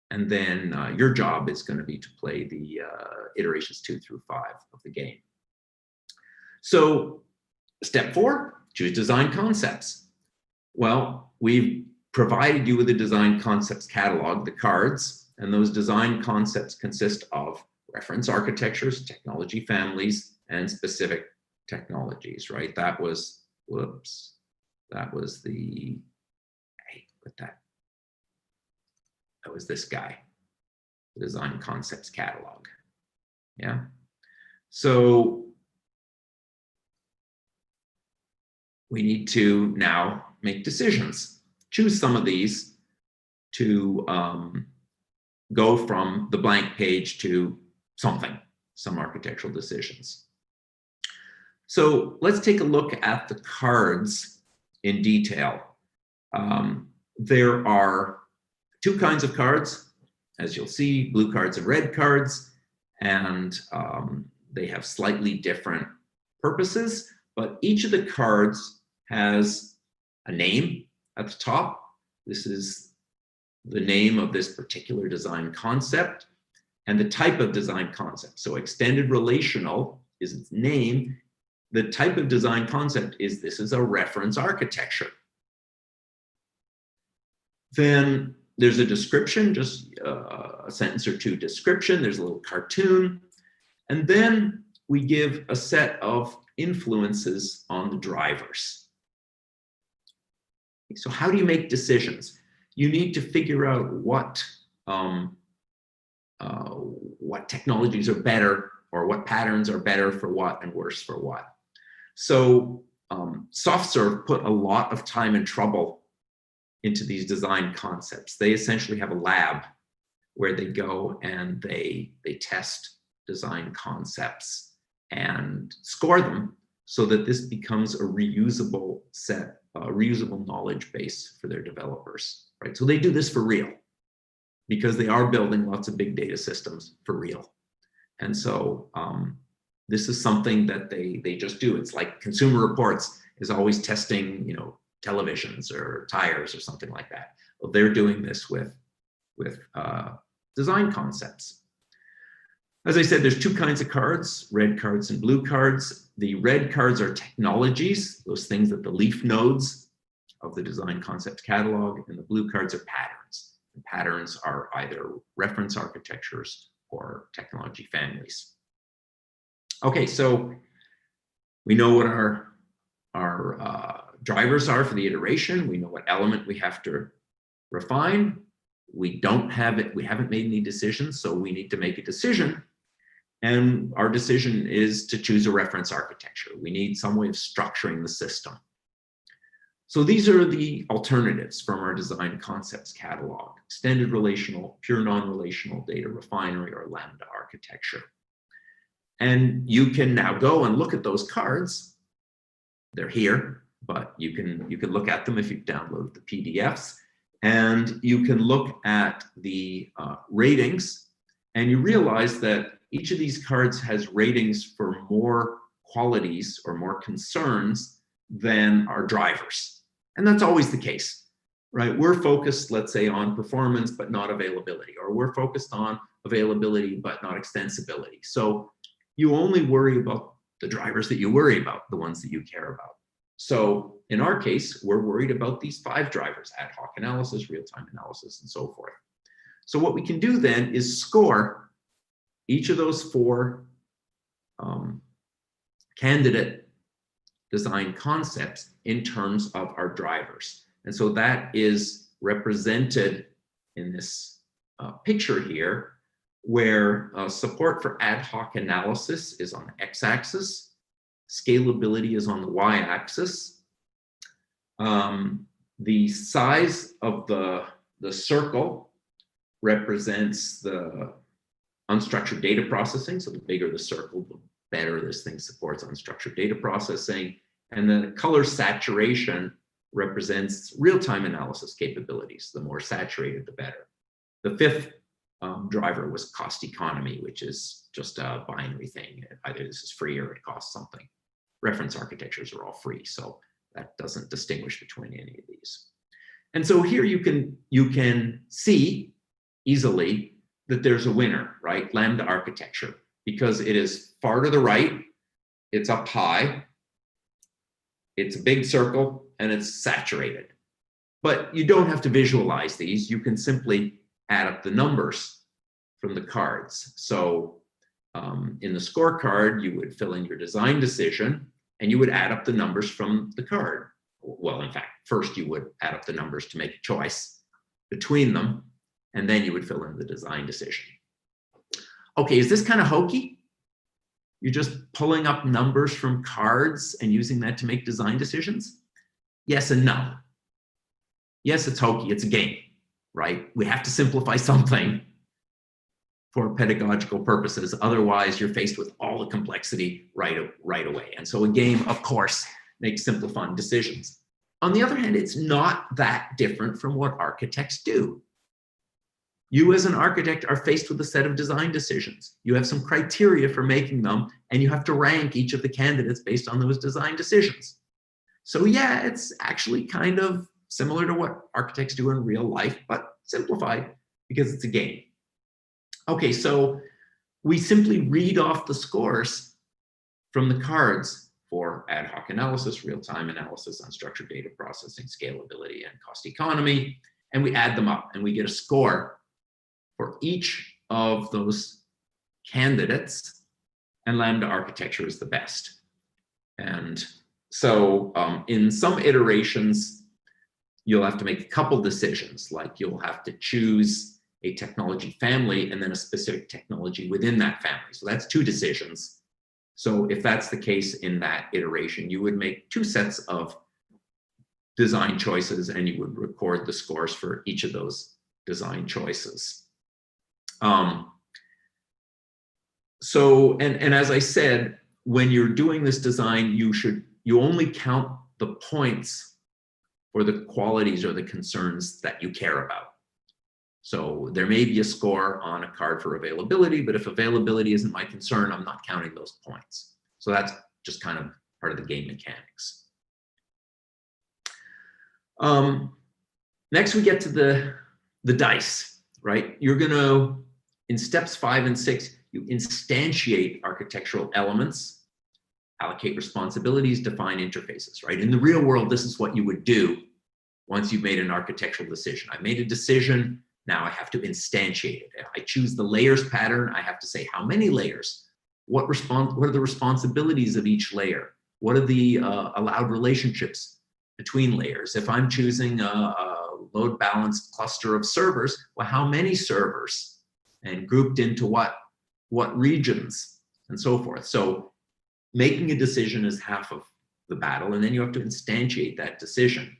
And then your job is going to be to play the iterations 2 through 5 of the game. So step 4, choose design concepts. Well, we've provided you with a design concepts catalog, the cards, and those design concepts consist of reference architectures, technology families, and specific technologies, right? That was, whoops, that was the, hey, put that. That was this guy, the design concepts catalog. Yeah. So we need to now make decisions. Choose some of these to go from the blank page to something, some architectural decisions. So let's take a look at the cards in detail. There are 2 kinds of cards, as you'll see, blue cards and red cards, and they have slightly different purposes, but each of the cards has a name at the top. This is the name of this particular design concept and the type of design concept. So extended relational is its name. The type of design concept is this is a reference architecture. Then there's a description, just a sentence or 2 description. There's a little cartoon. And then we give a set of influences on the drivers. So how do you make decisions? You need to figure out what technologies are better, or what patterns are better for what and worse for what. So SoftServe put a lot of time and trouble into these design concepts. They essentially have a lab where they go and they test design concepts and score them so that this becomes a reusable set, a reusable knowledge base for their developers, right? So they do this for real because they are building lots of big data systems for real. And so this is something that they just do. It's like Consumer Reports is always testing, you know, televisions or tires or something like that. Well, they're doing this with design concepts. As I said, there's 2 kinds of cards, red cards and blue cards. The red cards are technologies, those things that the leaf nodes of the design concept catalog, and the blue cards are patterns. And patterns are either reference architectures or technology families. Okay, so we know what our drivers are for the iteration. We know what element we have to refine. We don't have it, we haven't made any decisions, so we need to make a decision. And our decision is to choose a reference architecture. We need some way of structuring the system. So these are the alternatives from our design concepts catalog: extended relational, pure non-relational, data refinery, or lambda architecture. And you can now go and look at those cards. They're here, but you can look at them if you've downloaded the PDFs. And you can look at the ratings, and you realize that each of these cards has ratings for more qualities or more concerns than our drivers. And that's always the case, right? We're focused, let's say, on performance, but not availability, or we're focused on availability, but not extensibility. So you only worry about the drivers that you worry about, the ones that you care about. So in our case, we're worried about these 5 drivers: ad hoc analysis, real-time analysis, and so forth. So what we can do then is score each of those 4 candidate design concepts in terms of our drivers. And so that is represented in this picture here, where support for ad hoc analysis is on the x-axis, scalability is on the y-axis. The size of the circle represents the unstructured data processing. So the bigger the circle, the better this thing supports unstructured data processing. And the color saturation represents real-time analysis capabilities. The more saturated, the better. The fifth driver was cost economy, which is just a binary thing. Either this is free or it costs something. Reference architectures are all free, so that doesn't distinguish between any of these. And so here you can see easily that there's a winner, right? Lambda architecture, because it is far to the right, it's up high, it's a big circle, and it's saturated. But you don't have to visualize these. You can simply add up the numbers from the cards. So in the scorecard, you would fill in your design decision and you would add up the numbers from the card. Well, in fact, first you would add up the numbers to make a choice between them, and then you would fill in the design decision. Okay, is this kind of hokey? You're just pulling up numbers from cards and using that to make design decisions? Yes and no. Yes, it's hokey, it's a game, right? We have to simplify something for pedagogical purposes. Otherwise, you're faced with all the complexity right away. And so a game, of course, makes simplifying decisions. On the other hand, it's not that different from what architects do. You as an architect are faced with a set of design decisions. You have some criteria for making them, and you have to rank each of the candidates based on those design decisions. So yeah, it's actually kind of similar to what architects do in real life, but simplified because it's a game. Okay, so we simply read off the scores from the cards for ad hoc analysis, real-time analysis, unstructured data processing, scalability, and cost economy, and we add them up, and we get a score for each of those candidates, and Lambda architecture is the best. And so in some iterations, you'll have to make a couple decisions, like you'll have to choose a technology family and then a specific technology within that family. So that's two decisions. So if that's the case in that iteration, you would make two sets of design choices and you would record the scores for each of those design choices. And as I said, when you're doing this design, you only count the points or the qualities or the concerns that you care about. So there may be a score on a card for availability, but if availability isn't my concern, I'm not counting those points. So that's just kind of part of the game mechanics. Next, we get to the dice, right? You're gonna, in steps 5 and 6, you instantiate architectural elements, allocate responsibilities, define interfaces, right? In the real world, this is what you would do once you've made an architectural decision. I made a decision, now I have to instantiate it. If I choose the layers pattern, I have to say how many layers, what are the responsibilities of each layer? What are the allowed relationships between layers? If I'm choosing a load balanced cluster of servers, well, how many servers? And grouped into what regions and so forth. So making a decision is half of the battle, and then you have to instantiate that decision.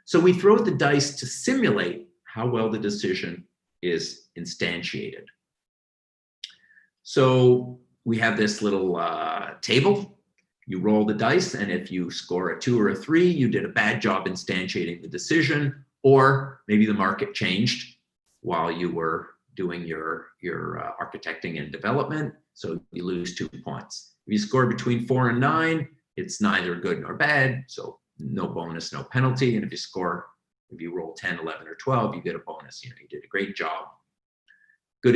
So we throw the dice to simulate how well the decision is instantiated. So we have this little table. You roll the dice, and if you score a 2 or a 3, you did a bad job instantiating the decision, or maybe the market changed while you were doing your architecting and development, so you lose 2 points. If you score between 4 and 9, it's neither good nor bad, so no bonus, no penalty. And if you roll 10, 11, or 12, you get a bonus. You did a great job. Good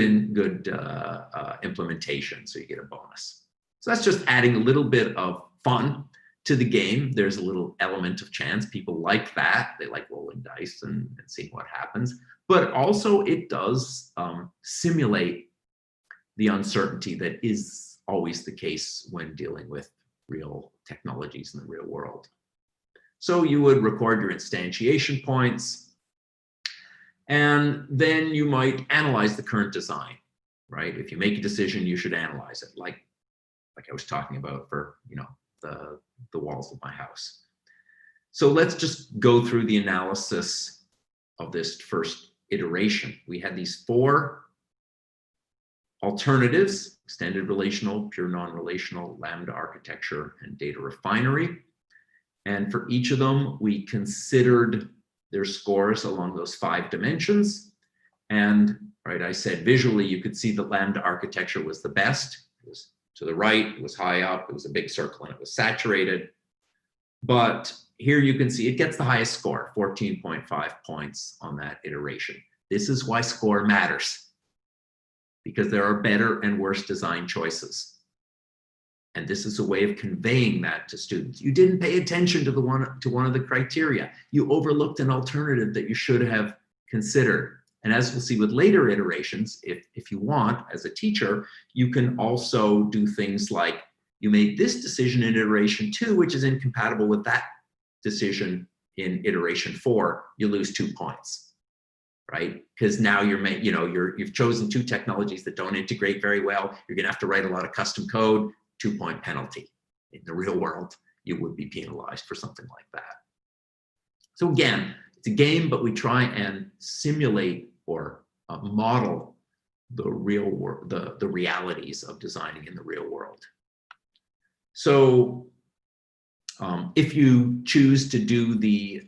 implementation, so you get a bonus. So that's just adding a little bit of fun to the game. There's a little element of chance. People like that. They like rolling dice and seeing what happens. But also it does simulate the uncertainty that is always the case when dealing with real technologies in the real world. So you would record your instantiation points, and then you might analyze the current design, right? If you make a decision, you should analyze it, like I was talking about for, you know, the walls of my house. So let's just go through the analysis of this first iteration. We had these 4 alternatives: extended relational, pure non-relational, lambda architecture, and data refinery. And for each of them, we considered their scores along those 5 dimensions. And right, I said visually, you could see that lambda architecture was the best. It was to the right, it was high up, it was a big circle, and it was saturated. But here you can see it gets the highest score, 14.5 points on that iteration. This is why score matters, because there are better and worse design choices. And this is a way of conveying that to students. You didn't pay attention to one of the criteria. You overlooked an alternative that you should have considered. And as we'll see with later iterations, if you want, as a teacher, you can also do things like, you made this decision in iteration 2, which is incompatible with that decision in iteration 4, you lose 2 points, right? Because now you've chosen 2 technologies that don't integrate very well. You're gonna have to write a lot of custom code, 2-point penalty. In the real world, you would be penalized for something like that. So again, it's a game, but we try and simulate or model the real world, the realities of designing in the real world. So if you choose to do the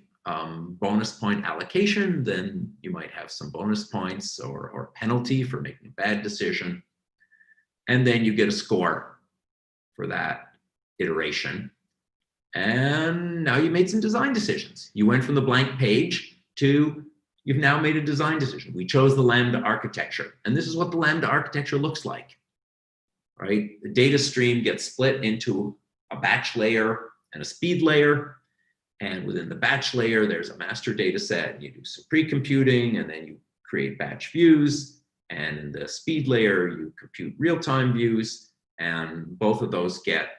bonus point allocation, then you might have some bonus points or penalty for making a bad decision. And then you get a score for that iteration. And now you made some design decisions. You went from the blank page to you've now made a design decision. We chose the lambda architecture, and this is what the lambda architecture looks like, right? The data stream gets split into a batch layer and a speed layer. And within the batch layer, there's a master data set. You do some pre-computing, and then you create batch views. And in the speed layer, you compute real-time views. And both of those get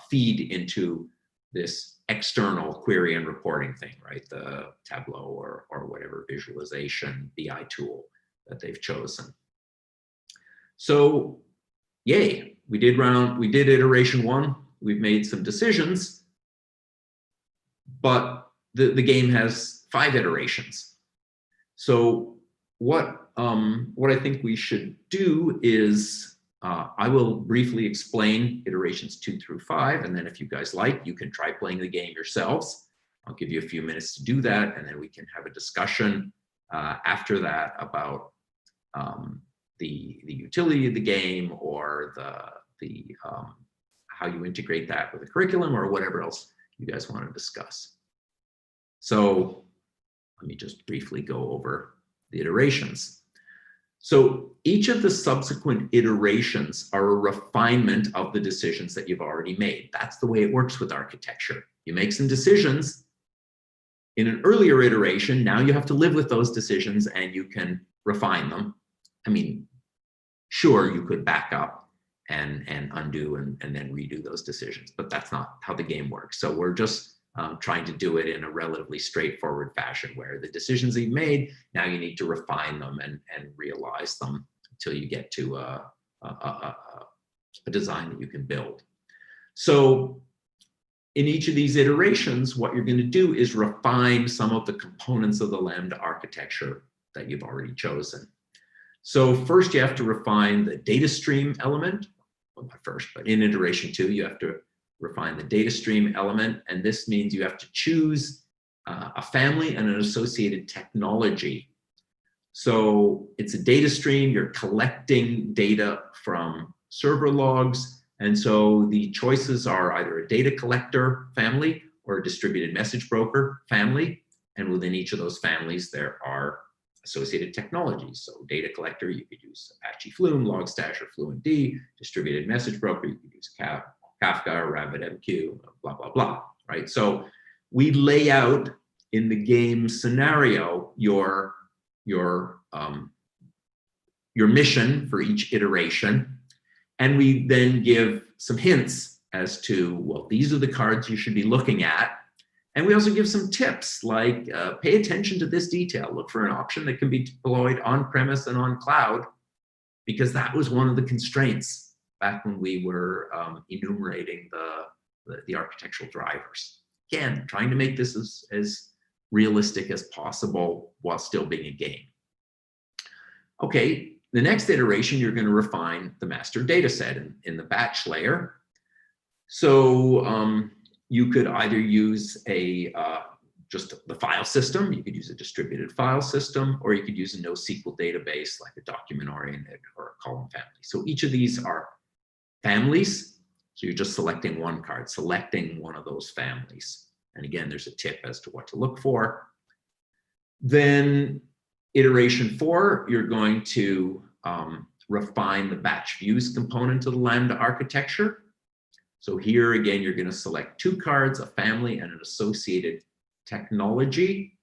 feed into this external query and reporting thing, right? The Tableau or whatever visualization BI tool that they've chosen. So, yay, we did iteration 1. We've made some decisions, but the game has 5 iterations. So what I think we should do is I will briefly explain iterations 2 through 5, and then if you guys like, you can try playing the game yourselves. I'll give you a few minutes to do that, and then we can have a discussion after that about the utility of the game, or the how you integrate that with the curriculum, or whatever else you guys want to discuss. So let me just briefly go over the iterations. So each of the subsequent iterations are a refinement of the decisions that you've already made. That's the way it works with architecture. You make some decisions in an earlier iteration. Now you have to live with those decisions and you can refine them. I mean, sure, you could back up and undo and then redo those decisions, but that's not how the game works. So we're just trying to do it in a relatively straightforward fashion, where the decisions that you've made, now you need to refine them and realize them until you get to a design that you can build. So in each of these iterations, what you're going to do is refine some of the components of the Lambda architecture that you've already chosen. So first you have to refine the data stream element. Well, not first, but in iteration 2, you have to refine the data stream element. And this means you have to choose a family and an associated technology. So it's a data stream. You're collecting data from server logs. And so the choices are either a data collector family or a distributed message broker family. And within each of those families, there are associated technologies. So data collector, you could use Apache Flume, Logstash, or Fluentd. Distributed message broker, you could use Kafka, RabbitMQ, blah, blah, blah, right? So we lay out in the game scenario your mission for each iteration. And we then give some hints as to, well, these are the cards you should be looking at. And we also give some tips like pay attention to this detail. Look for an option that can be deployed on-premise and on cloud, because that was one of the constraints back when we were enumerating the architectural drivers. Again, trying to make this as realistic as possible while still being a game. Okay, the next iteration, you're going to refine the master data set in the batch layer. So you could either use just the file system, you could use a distributed file system, or you could use a NoSQL database like a document-oriented or a column family. So each of these are families. So you're just selecting one card, selecting one of those families. And again, there's a tip as to what to look for. Then iteration 4, you're going to refine the batch views component of the Lambda architecture. So here again, you're going to select 2 cards, a family and an associated technology.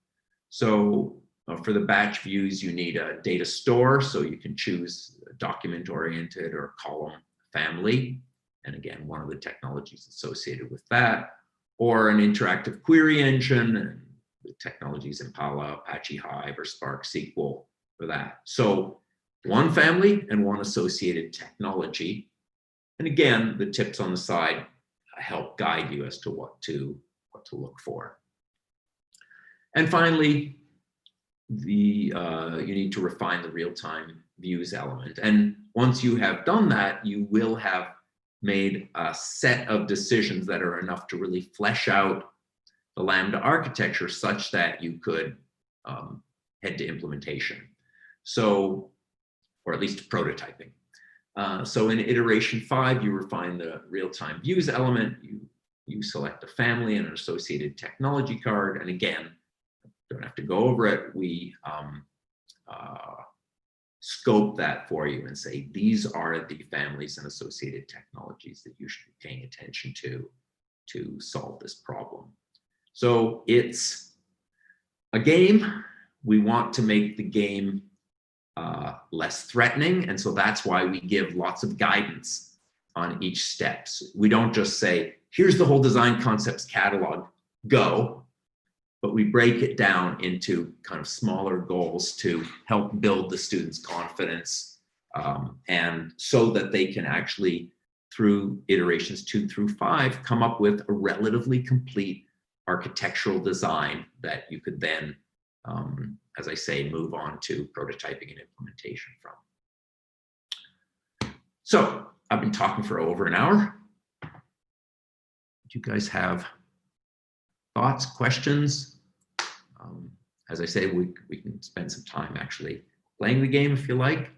So for the batch views, you need a data store. So you can choose document-oriented or column family. And again, one of the technologies associated with that, or an interactive query engine, and the technologies Impala, Apache Hive, or Spark SQL for that. So one family and one associated technology. And again, the tips on the side help guide you as to what to look for. And finally, you need to refine the real-time views element. And once you have done that, you will have made a set of decisions that are enough to really flesh out the Lambda architecture such that you could head to implementation. So, or at least prototyping. So in iteration 5, you refine the real-time views element, you select a family and an associated technology card, and again, don't have to go over it, we scope that for you and say, these are the families and associated technologies that you should be paying attention to solve this problem. So it's a game. We want to make the game less threatening, and so that's why we give lots of guidance on each step. So we don't just say, here's the whole design concepts catalog, go, but we break it down into kind of smaller goals to help build the students' confidence, and so that they can actually, through iterations 2 through 5, come up with a relatively complete architectural design that you could then, as I say, move on to prototyping and implementation from. So I've been talking for over an hour. Do you guys have thoughts, questions? As I say, we can spend some time actually playing the game if you like,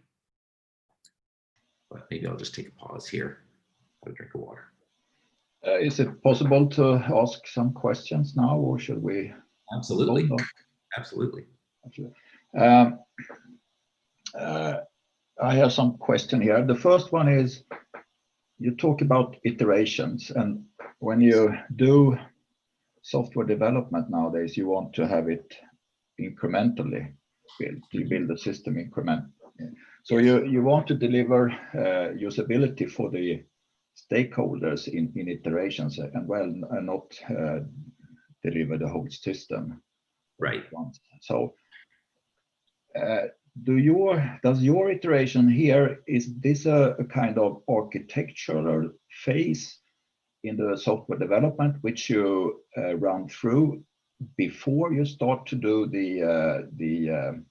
but maybe I'll just take a pause here, have a drink of water. Is it possible to ask some questions now, or should we? Absolutely, absolutely. I have some question here. The first one is, you talk about iterations, and when you do software development nowadays, you want to have it incrementally built. You build the system increment. So you want to deliver usability for the stakeholders in iterations, and not deliver the whole system. Right. So does your iteration here, is this a kind of architectural phase in the software development which you run through before you start to do the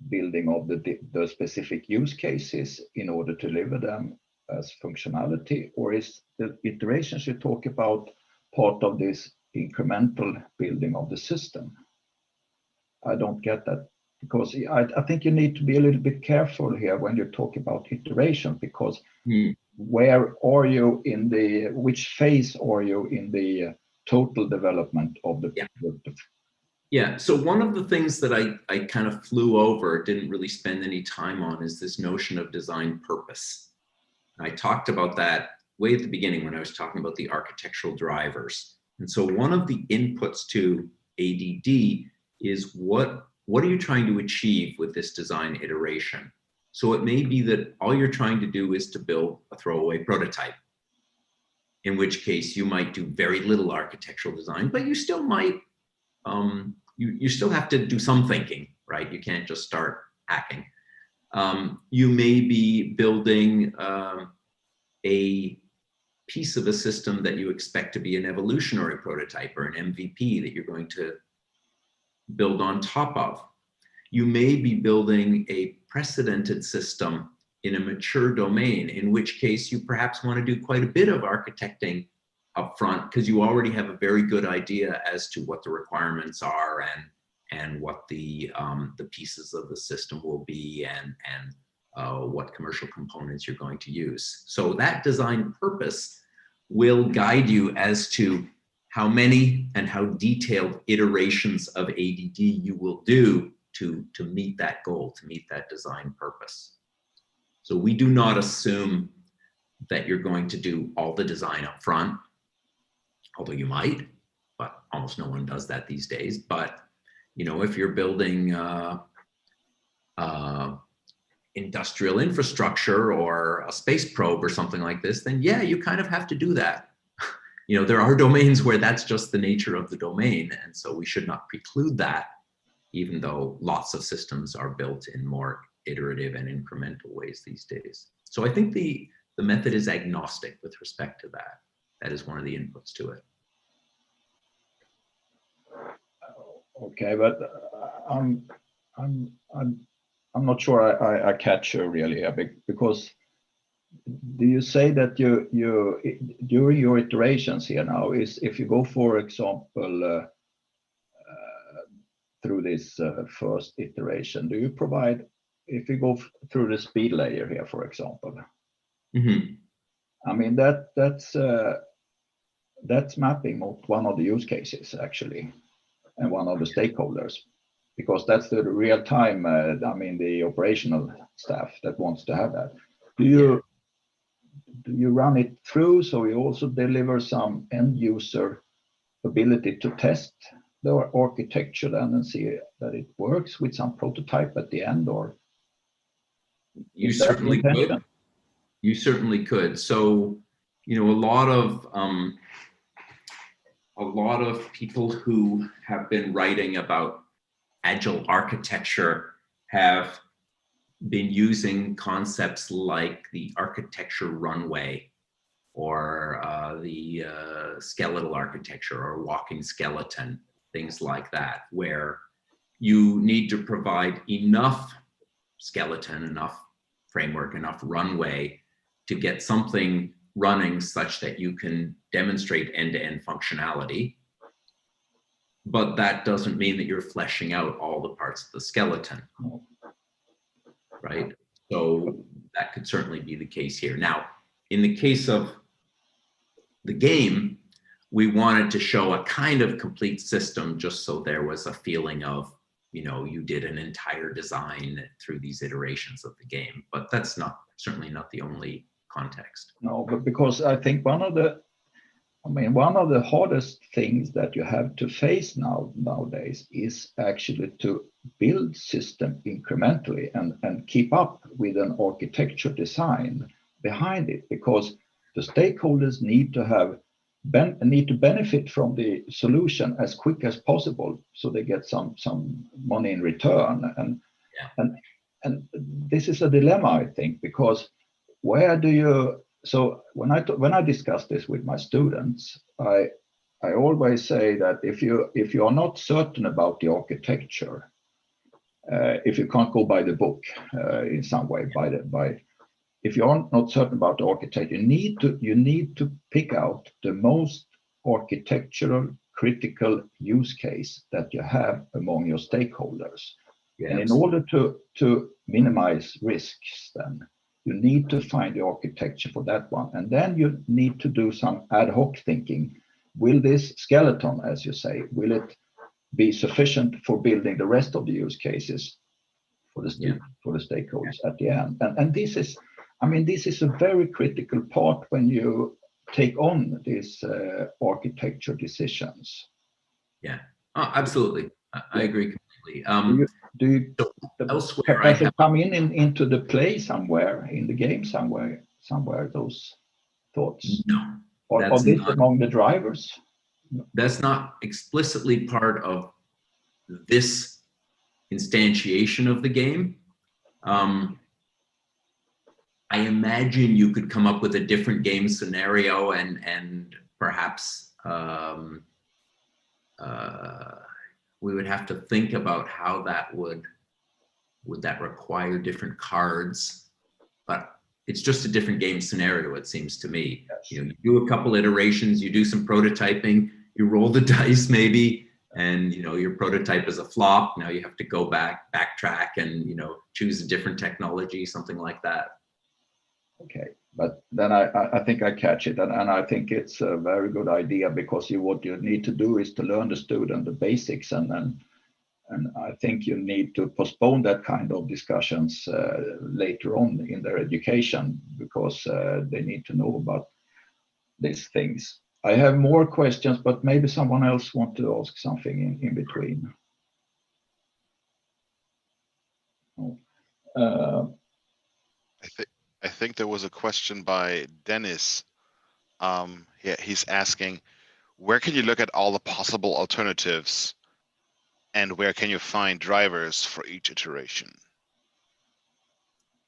building of the specific use cases in order to deliver them as functionality, or is the iterations you talk about part of this incremental building of the system? I don't get that, because I think you need to be a little bit careful here when you talk about iteration, because where are you in which phase are you in the total development of the product? Yeah, so one of the things that I kind of flew over, didn't really spend any time on, is this notion of design purpose. I talked about that way at the beginning when I was talking about the architectural drivers. And so one of the inputs to ADD is what are you trying to achieve with this design iteration? So it may be that all you're trying to do is to build a throwaway prototype, in which case you might do very little architectural design, but you still might, you still have to do some thinking, right? You can't just start hacking. You may be building a piece of a system that you expect to be an evolutionary prototype or an MVP that you're going to build on top of. You may be building a precedented system in a mature domain, in which case you perhaps want to do quite a bit of architecting up front because you already have a very good idea as to what the requirements are and what the pieces of the system will be and what commercial components you're going to use. So that design purpose will guide you as to how many and how detailed iterations of ADD you will do to meet that goal, to meet that design purpose. So we do not assume that you're going to do all the design up front, although you might, but almost no one does that these days. But you know, if you're building industrial infrastructure or a space probe or something like this, then yeah, you kind of have to do that. You know, there are domains where that's just the nature of the domain, and so we should not preclude that, even though lots of systems are built in more iterative and incremental ways these days. So I think the method is agnostic with respect to that. That is one of the inputs to it. Okay, but I'm not sure I catch you really, because do you say that you during your iterations here now is if you go, for example, through this first iteration, do you provide, if you go through the speed layer here, for example, I mean that's mapping one of the use cases actually, and one of the stakeholders, because that's the real time. I mean the operational staff that wants to have that. Do you run it through so you also deliver some end user ability to test the architecture then and see that it works with some prototype at the end, or you certainly could. You certainly could. So, you know, a lot of people who have been writing about agile architecture have been using concepts like the architecture runway or the skeletal architecture or walking skeleton, things like that, where you need to provide enough skeleton, enough framework, enough runway to get something running such that you can demonstrate end-to-end functionality. But that doesn't mean that you're fleshing out all the parts of the skeleton, right? So that could certainly be the case here. Now, in the case of the game, we wanted to show a kind of complete system just so there was a feeling of, you know, you did an entire design through these iterations of the game. But that's certainly not the only context. No, but because I think one of the hardest things that you have to face nowadays is actually to build system incrementally and keep up with an architecture design behind it, because the stakeholders need to benefit from the solution as quick as possible, so they get some money in return. And this is a dilemma, I think, because where do you? So when I discuss this with my students, I always say that if you are not certain about the architecture, if you can't go by the book in some way, if you are not certain about the architecture, you need to pick out the most architectural critical use case that you have among your stakeholders. Yeah, and in order to minimize risks, then you need to find the architecture for that one. And then you need to do some ad hoc thinking. Will this skeleton, as you say, will it be sufficient for building the rest of the use cases for the stakeholders at the end? And this is, I mean, this is a very critical part when you take on these architecture decisions. Yeah, oh, absolutely. I agree exactly. Do you Elsewhere, does it come into the play somewhere in the game somewhere those thoughts? no, Or that's this not, among the drivers? that's not explicitly part of this instantiation of the game. I imagine you could come up with a different game scenario and perhaps we would have to think about how that would that require different cards, but it's just a different game scenario, it seems to me. Yes. You know, you do a couple iterations, you do some prototyping, you roll the dice maybe, and you know, your prototype is a flop. Now you have to go backtrack and, you know, choose a different technology, something like that. Okay, but then I think I catch it, and I think it's a very good idea, because what you need to do is to learn the student the basics, and I think you need to postpone that kind of discussions later on in their education, because they need to know about these things. I have more questions, but maybe someone else want to ask something in between. I think there was a question by Dennis. Yeah, he's asking, where can you look at all the possible alternatives, and where can you find drivers for each iteration?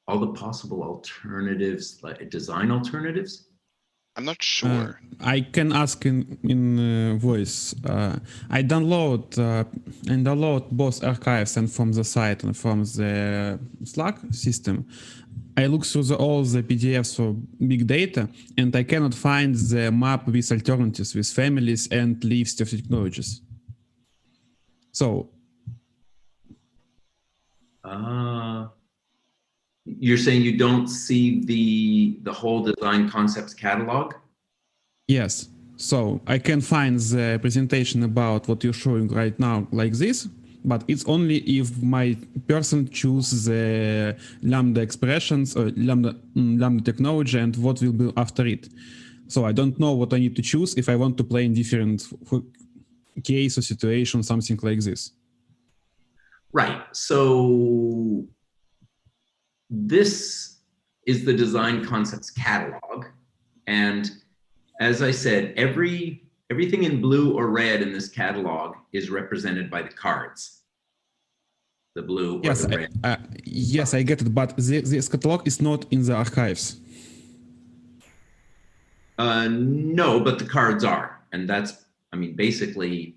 All the possible alternatives, like design alternatives? I'm not sure. I can ask in voice. I download both archives and from the site and from the Slack system. I look through all the PDFs for big data, and I cannot find the map with alternatives, with families and list of technologies. So, you're saying you don't see the whole design concepts catalog? yes. So I can find the presentation about what you're showing right now like this, but it's only if my person chooses the Lambda expressions or Lambda technology and what will be after it. So I don't know what I need to choose if I want to play in different case or situation, something like this. Right. So this is the design concepts catalog. And as I said, everything in blue or red in this catalog is represented by the cards. The blue or the red. Yes, I get it, but this catalog is not in the archives. No, but the cards are. And that's, I mean, basically,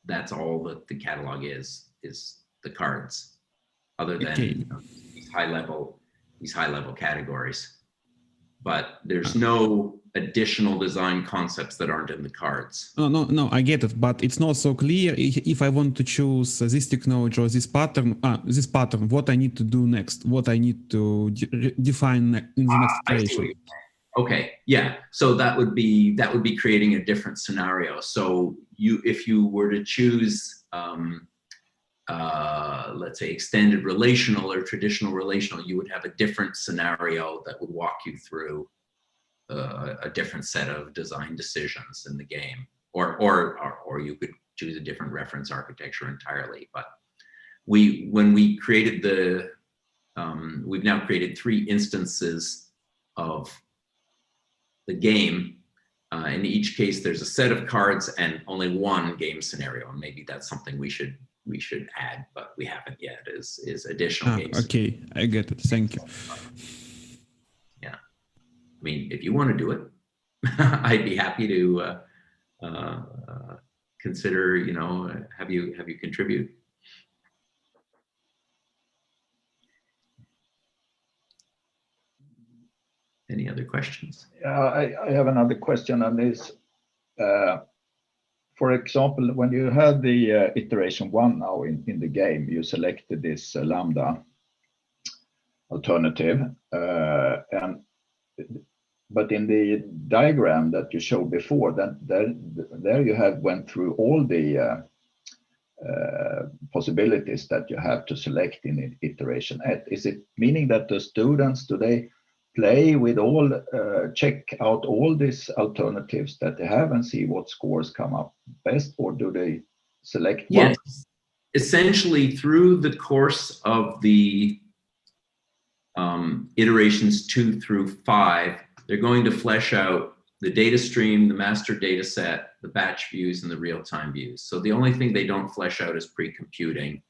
that's all that the catalog is the cards, other than you know, these high level categories. But there's no additional design concepts that aren't in the cards. No, I get it, but it's not so clear if I want to choose this technology or this pattern, what I need to do next, what I need to define in the next iteration. Okay, yeah. So that would be creating a different scenario. So if you were to choose, let's say, extended relational or traditional relational, you would have a different scenario that would walk you through a different set of design decisions in the game, or you could choose a different reference architecture entirely. But when we created we've now created 3 instances of the game. In each case, there's a set of cards and only one game scenario. And maybe that's something we should add, but we haven't yet. Is additional games. Okay, I get it. Thank you. Yeah, I mean, if you want to do it, I'd be happy to consider. You know, have you contribute. Any other questions? I have another question, and this, for example, when you had the iteration 1 now in the game, you selected this Lambda alternative, but in the diagram that you showed before, that there you have went through all the possibilities that you have to select in iteration. Is it meaning that the students today play with all, check out all these alternatives that they have and see what scores come up best, or do they select one? Yes, essentially through the course of the iterations 2 through 5, they're going to flesh out the data stream, the master data set, the batch views, and the real-time views. So the only thing they don't flesh out is pre-computing.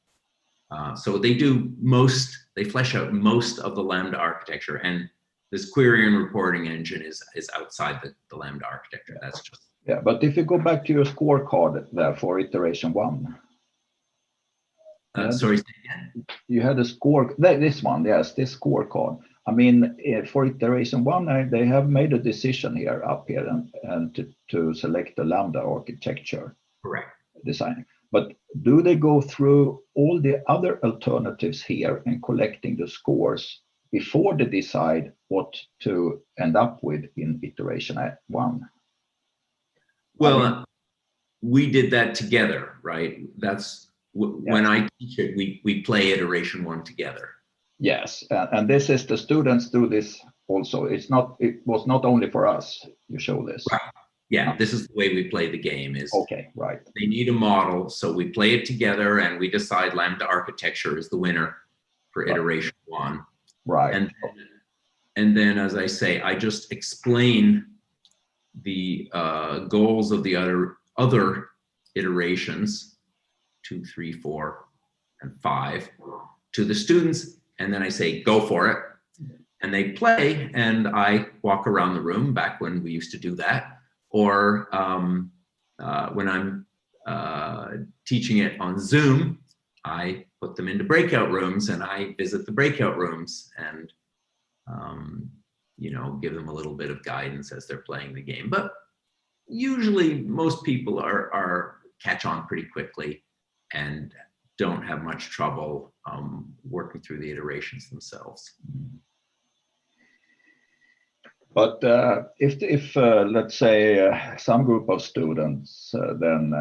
So they flesh out most of the Lambda architecture, and this query and reporting engine is outside the Lambda architecture. That's just. Yeah, but if you go back to your scorecard there for iteration 1. Sorry, say again? You had a score, this one, yes, this scorecard. I mean, for iteration 1, they have made a decision here up here and to select the Lambda architecture. Correct. Design. But do they go through all the other alternatives here and collecting the scores before they decide what to end up with in iteration 1? Well, we did that together, right? That's when I teach it, we play iteration 1 together. Yes, and this is the students do this also. It was not only for us. You show this. Right. Yeah, this is the way we play the game. Is okay, right? They need a model, so we play it together, and we decide Lambda architecture is the winner for iteration 1. Right. And then, as I say, I just explain the goals of the other iterations, 2, 3, 4, and 5, to the students, and then I say, go for it. And they play, and I walk around the room, back when we used to do that. Or when I'm teaching it on Zoom, I put them into breakout rooms, and I visit the breakout rooms and give them a little bit of guidance as they're playing the game. But usually most people are catch on pretty quickly and don't have much trouble working through the iterations themselves. But if let's say some group of students then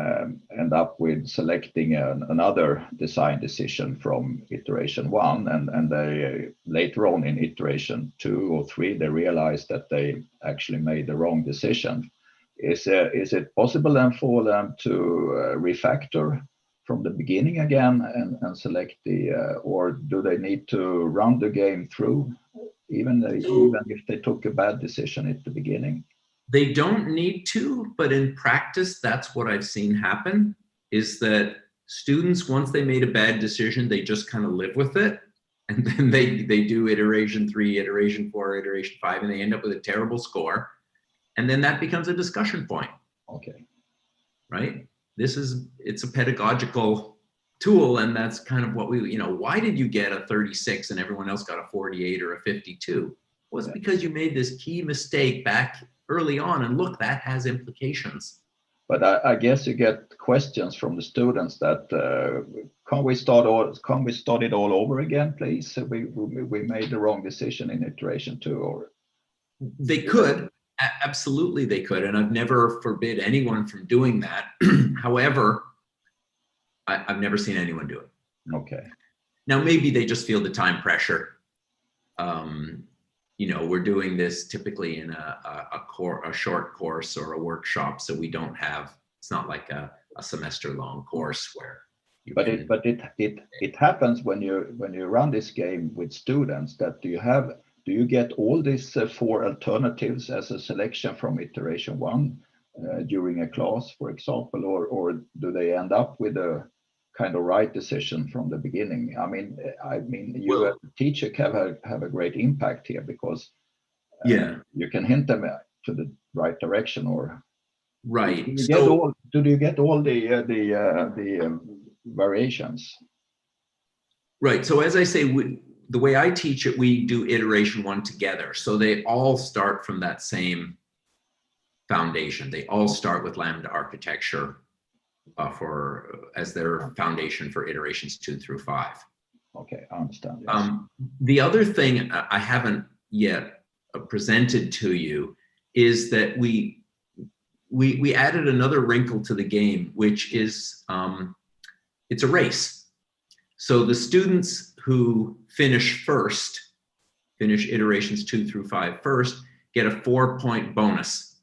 end up with selecting another design decision from iteration 1, and they later on in iteration 2 or 3 they realize that they actually made the wrong decision, is it possible then for them to refactor from the beginning again and select or do they need to run the game through? Even if they took a bad decision at the beginning? They don't need to, but in practice, that's what I've seen happen, is that students, once they made a bad decision, they just kind of live with it. And then they do iteration 3, iteration 4, iteration 5, and they end up with a terrible score. And then that becomes a discussion point. Okay. Right? It's a pedagogical tool, and that's kind of what why did you get a 36 and everyone else got a 48 or a 52? Well, it's because you made this key mistake back early on, and look, that has implications. But I guess you get questions from the students that can we start it all over again, please? We made the wrong decision in iteration 2, or they could. Absolutely, they could, and I've never forbid anyone from doing that. However, I've never seen anyone do it. Okay. Now, maybe they just feel the time pressure. We're doing this typically in a short course or a workshop, so we don't have. It's not like a semester-long course where. It happens when you run this game with students that do you get all these 4 alternatives as a selection from iteration 1 during a class, for example, or do they end up with a kind of right decision from the beginning? I mean, you as a teacher have a great impact here, because you can hint them to the right direction, or right. Do you get all the variations? Right. So as I say, the way I teach it, we do iteration 1 together. So they all start from that same foundation. They all start with Lambda architecture as their foundation for iterations 2 through 5. Okay, I understand. Yes. The other thing I haven't yet presented to you is that we added another wrinkle to the game, which is it's a race. So the students who finish iterations 2 through 5 first, get a 4-point bonus.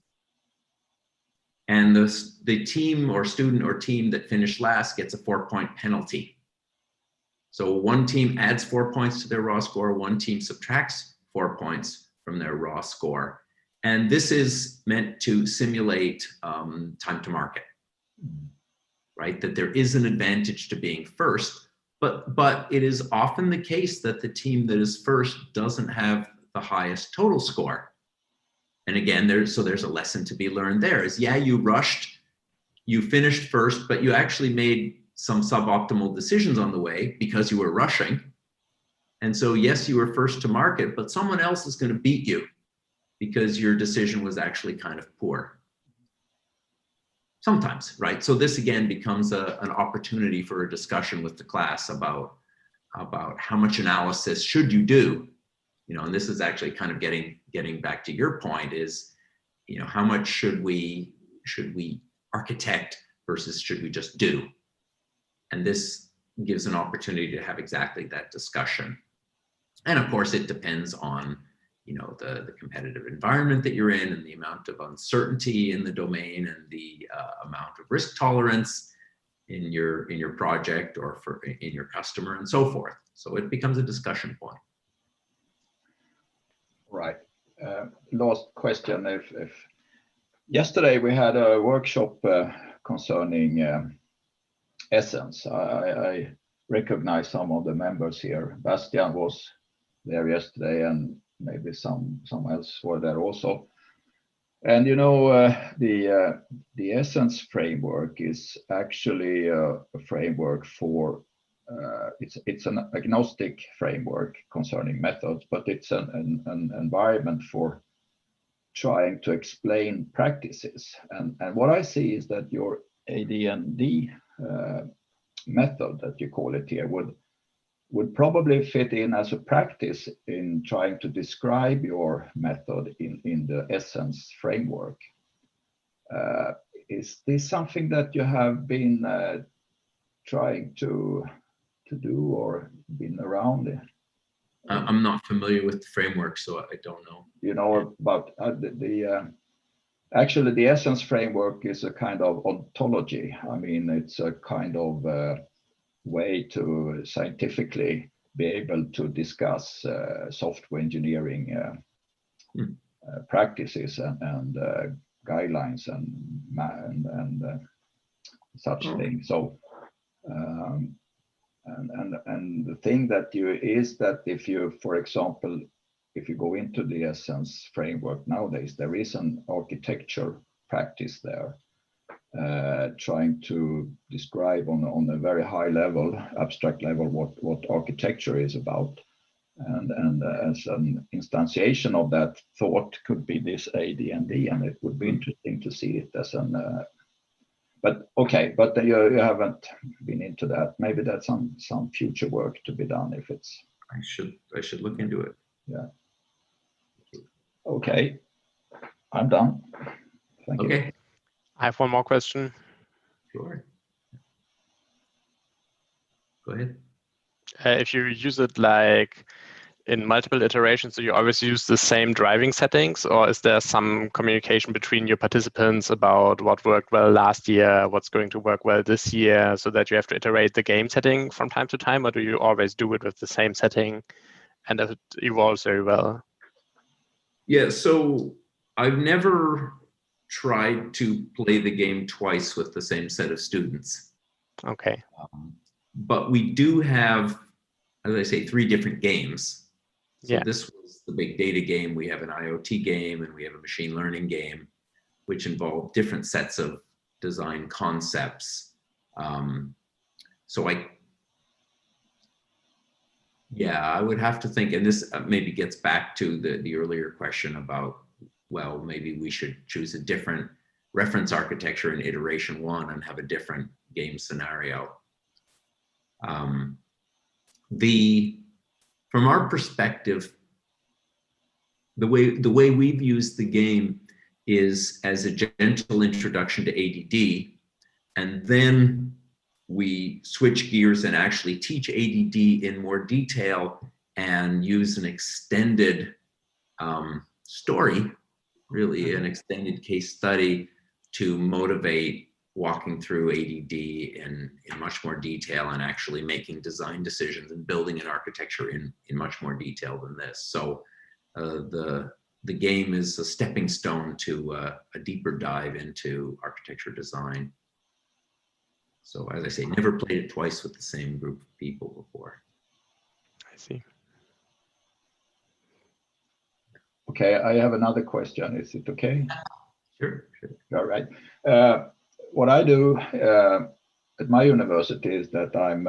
And the team or student or team that finished last gets a 4-point penalty. So one team adds 4 points to their raw score, one team subtracts 4 points from their raw score. And this is meant to simulate time to market, right? That there is an advantage to being first, but it is often the case that the team that is first doesn't have the highest total score. And again, there's a lesson to be learned there is, yeah, you rushed, you finished first, but you actually made some suboptimal decisions on the way because you were rushing. And so, yes, you were first to market, but someone else is going to beat you because your decision was actually kind of poor. Sometimes, right? So this again becomes an opportunity for a discussion with the class about how much analysis should you do, you know, and this is actually kind of getting back to your point is, you know, how much should we architect versus should we just do? And this gives an opportunity to have exactly that discussion. And of course, it depends on, you know, the competitive environment that you're in and the amount of uncertainty in the domain and the amount of risk tolerance in your project or in your customer and so forth. So it becomes a discussion point. Right. Last question. If yesterday we had a workshop concerning Essence. I recognize some of the members here. Bastian was there yesterday, and maybe some else were there also. And you know, the Essence framework is actually a framework for it's an agnostic framework concerning methods, but it's an environment for trying to explain practices. And what I see is that your AD&D method that you call it here would probably fit in as a practice in trying to describe your method in the Essence framework. Is this something that you have been trying to do or been around? I'm not familiar with the framework, so I don't know. You know about actually the Essence framework is a kind of ontology. I mean, it's a kind of way to scientifically be able to discuss software engineering practices and guidelines and such things. So and the thing that is that if you, for example, if you go into the Essence framework nowadays, there is an architecture practice there, trying to describe on a very high level, abstract level, what architecture is about. And as an instantiation of that thought could be this AD&D, and it would be interesting to see it as an but okay, but you haven't been into that. Maybe that's some future work to be done if it's. I should look into it. Yeah. Okay, I'm done. Thank you. Okay. I have one more question. Sure. Go ahead. If you use it like in multiple iterations, do you always use the same driving settings, or is there some communication between your participants about what worked well last year, what's going to work well this year, so that you have to iterate the game setting from time to time, or do you always do it with the same setting and it evolves very well? Yeah, so I've never tried to play the game twice with the same set of students. Okay. But we do have, as I say, 3 different games. So yeah. This was the big data game. We have an IoT game and we have a machine learning game, which involve different sets of design concepts. So I would have to think, and this maybe gets back to the earlier question about, well, maybe we should choose a different reference architecture in iteration 1 and have a different game scenario. From our perspective, the way we've used the game is as a gentle introduction to ADD, and then we switch gears and actually teach ADD in more detail and use an extended story, really an extended case study to motivate walking through ADD in much more detail and actually making design decisions and building an architecture in much more detail than this. So the game is a stepping stone to a deeper dive into architecture design. So as I say, never played it twice with the same group of people before. I see. Okay, I have another question. Is it okay? Sure. All right. What I do at my university is that I'm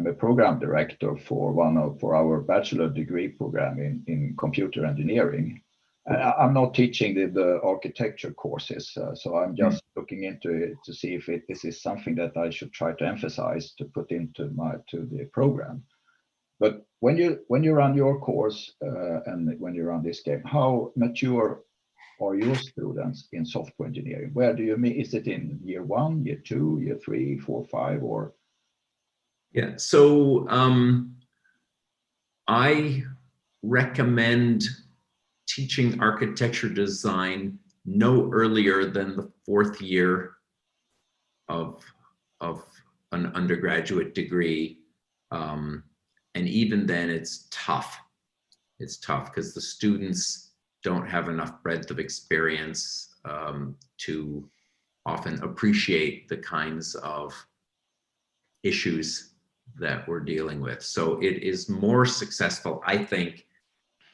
a program director for our bachelor degree program in computer engineering. I'm not teaching the architecture courses, so I'm just looking into it to see if this is something that I should try to emphasize to put into the program. But when you run your course and when you run this game, how mature are your students in software engineering? Where do you mean? Is it in year 1, year 2, year 3, 4, 5, or? Yeah. So I recommend teaching architecture design no earlier than the 4th year of an undergraduate degree. And even then it's tough. It's tough because the students don't have enough breadth of experience to often appreciate the kinds of issues that we're dealing with. So it is more successful, I think,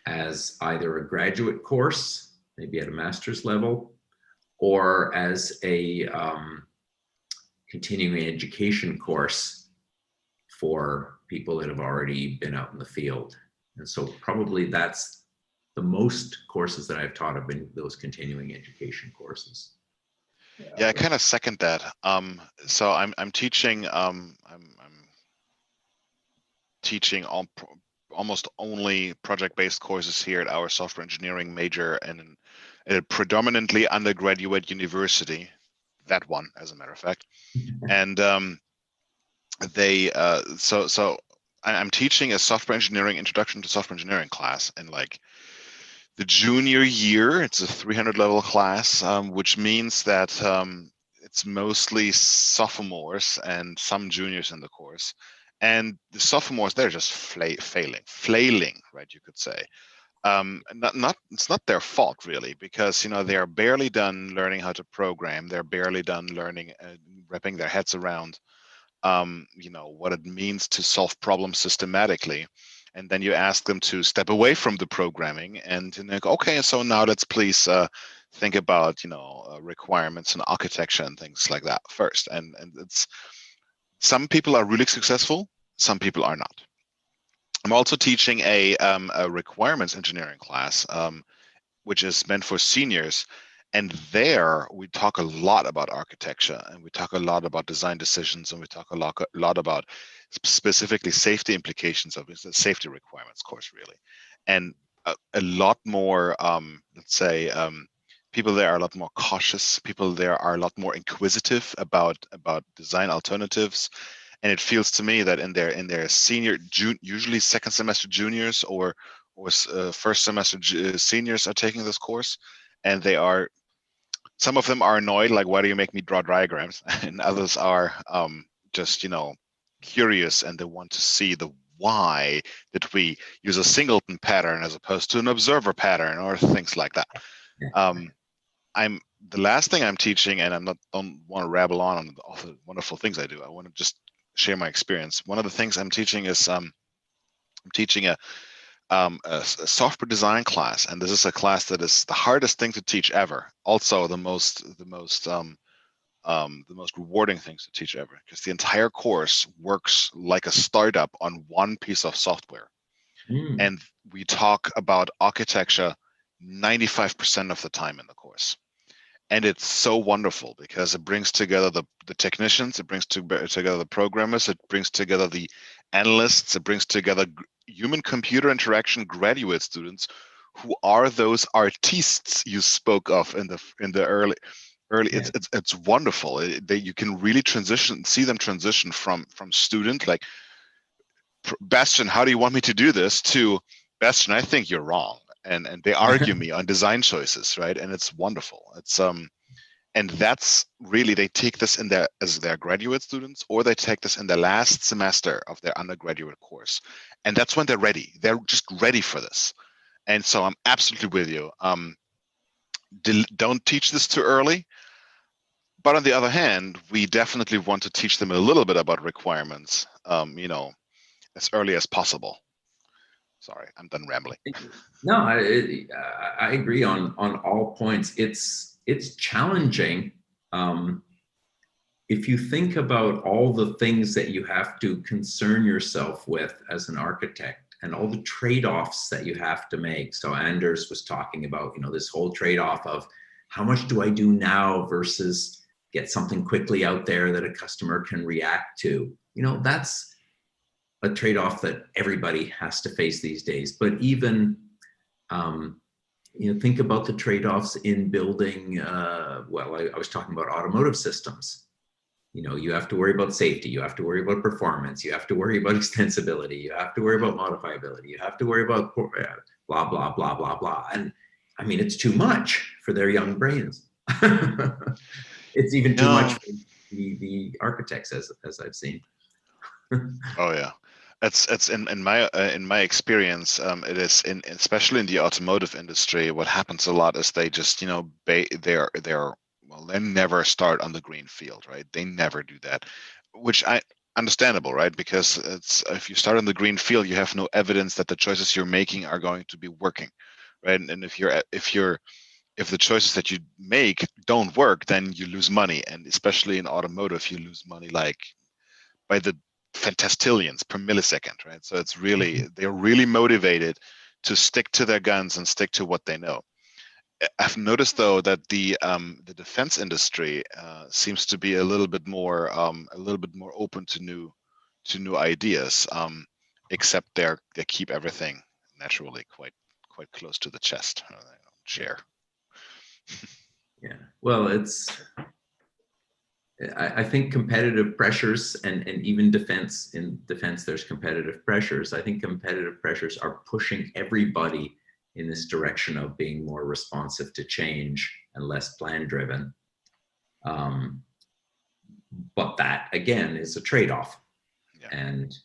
as either a graduate course, maybe at a master's level, or as a continuing education course for people that have already been out in the field. And so probably that's the most courses that I've taught have been those continuing education courses. Yeah, I kind of second that. So I'm teaching almost only project-based courses here at our software engineering major and in a predominantly undergraduate university. That one, as a matter of fact, and I'm teaching a software engineering introduction to software engineering class in like the junior year. It's a 300 level class, which means that it's mostly sophomores and some juniors in the course. And the sophomores, they're just flailing, right? You could say. It's not their fault really, because they are barely done learning how to program. They're barely done learning, wrapping their heads around, what it means to solve problems systematically. And then you ask them to step away from the programming and go, okay, so now let's please think about requirements and architecture and things like that first. And it's some people are really successful, some people are not. I'm also teaching a requirements engineering class, which is meant for seniors. And there we talk a lot about architecture, and we talk a lot about design decisions, and we talk a lot about specifically safety implications of it, the safety requirements course, really. And a lot more, let's say, people there are a lot more cautious. People there are a lot more inquisitive about design alternatives. And it feels to me that in their senior, usually second semester juniors or first semester seniors are taking this course, and some of them are annoyed, like, why do you make me draw diagrams? And others are just curious, and they want to see the why did we use a singleton pattern as opposed to an observer pattern or things like that. The last thing I'm teaching, and don't want to rabble on all the wonderful things I do. I want to just share my experience. One of the things I'm teaching is I'm teaching a software design class, and this is a class that is the hardest thing to teach ever. Also, the most rewarding things to teach ever, because the entire course works like a startup on one piece of software, and we talk about architecture 95% of the time in the course. And it's so wonderful because it brings together the technicians, it brings together the programmers, it brings together the analysts, it brings together human-computer interaction graduate students who are those artistes you spoke of in the early. Yeah. It's wonderful. You can really see them transition from student, like, Bastian, how do you want me to do this, to Bastian, I think you're wrong. And they argue me on design choices, right? And it's wonderful. It's And that's really, they take this in their, as their graduate students, or they take this in the last semester of their undergraduate course. And that's when they're ready. They're just ready for this. And so I'm absolutely with you. Don't teach this too early. But on the other hand, we definitely want to teach them a little bit about requirements, as early as possible. Sorry, I'm done rambling. No, I agree on all points. It's challenging. If you think about all the things that you have to concern yourself with as an architect and all the trade-offs that you have to make. So Anders was talking about, this whole trade-off of how much do I do now versus get something quickly out there that a customer can react to. That's a trade-off that everybody has to face these days. But even, think about the trade-offs in building, I was talking about automotive systems. You have to worry about safety, you have to worry about performance, you have to worry about extensibility, you have to worry about modifiability, you have to worry about blah, blah, blah, blah, blah. And I mean, it's too much for their young brains. It's even too much for the architects, as I've seen. Oh yeah, it's in my experience. It is especially in the automotive industry. What happens a lot is they just they never start on the green field, right? They never do that, which understandable, right? Because if you start on the green field, you have no evidence that the choices you're making are going to be working, right? And if the choices that you make don't work, then you lose money. And especially in automotive, you lose money like by the fantastillions per millisecond, right? So it's really, they're really motivated to stick to their guns and stick to what they know. I've noticed though that the defense industry seems to be a little bit more open to new ideas, except they keep everything naturally quite close to the chest. They don't share. Yeah, well, I think competitive pressures and even in defense, there's competitive pressures. I think competitive pressures are pushing everybody in this direction of being more responsive to change and less plan driven. But that again is a trade-off. Yeah. And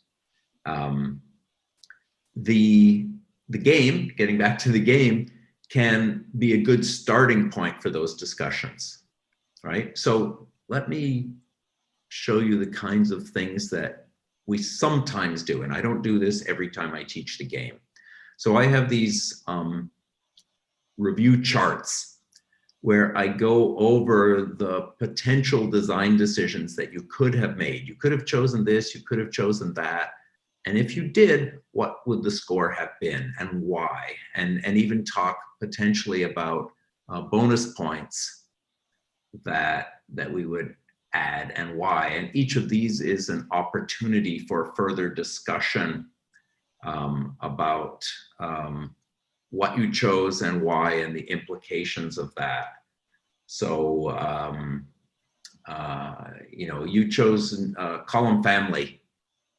the game, getting back to the game, can be a good starting point for those discussions, right? So let me show you the kinds of things that we sometimes do. And I don't do this every time I teach the game. So I have these review charts where I go over the potential design decisions that you could have made. You could have chosen this, you could have chosen that. And if you did, what would the score have been and why? And even talk potentially about bonus points that we would add and why. And each of these is an opportunity for further discussion about what you chose and why and the implications of that. So, you chose column family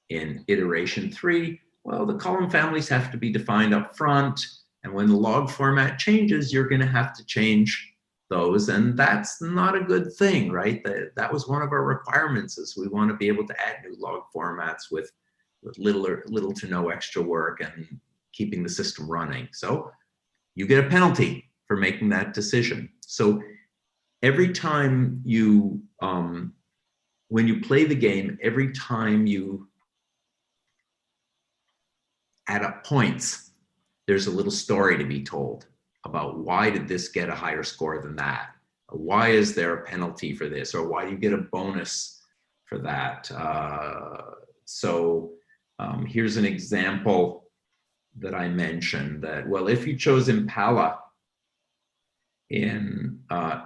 in iteration 3. Well, the column families have to be defined up front. And when the log format changes, you're going to have to change those. And that's not a good thing, right? That was one of our requirements, is we want to be able to add new log formats with little to no extra work and keeping the system running. So you get a penalty for making that decision. So every time you, when you play the game, every time you add up points, there's a little story to be told about why did this get a higher score than that? Or why is there a penalty for this? Or why do you get a bonus for that? Here's an example that I mentioned that, well, if you chose Impala in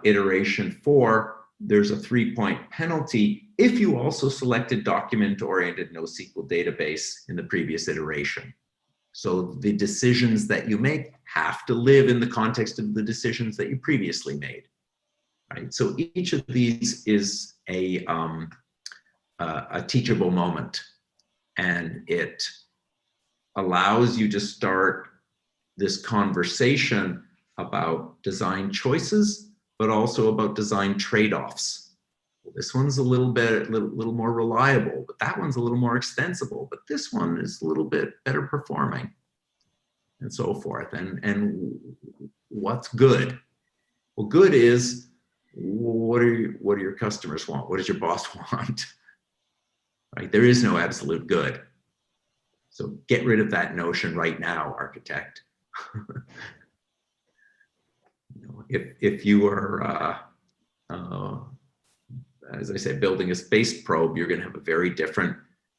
iteration 4, there's a 3-point penalty if you also selected document-oriented NoSQL database in the previous iteration. So the decisions that you make have to live in the context of the decisions that you previously made, right? So each of these is a teachable moment, and it allows you to start this conversation about design choices, but also about design trade-offs. Well, this one's a little more reliable, but that one's a little more extensible, but this one is a little bit better performing, and so forth. And what's good? Well, good is, what do your customers want? What does your boss want? Right? There is no absolute good. So get rid of that notion right now, architect. If you are, as I said, building a space probe, you're going to have a very different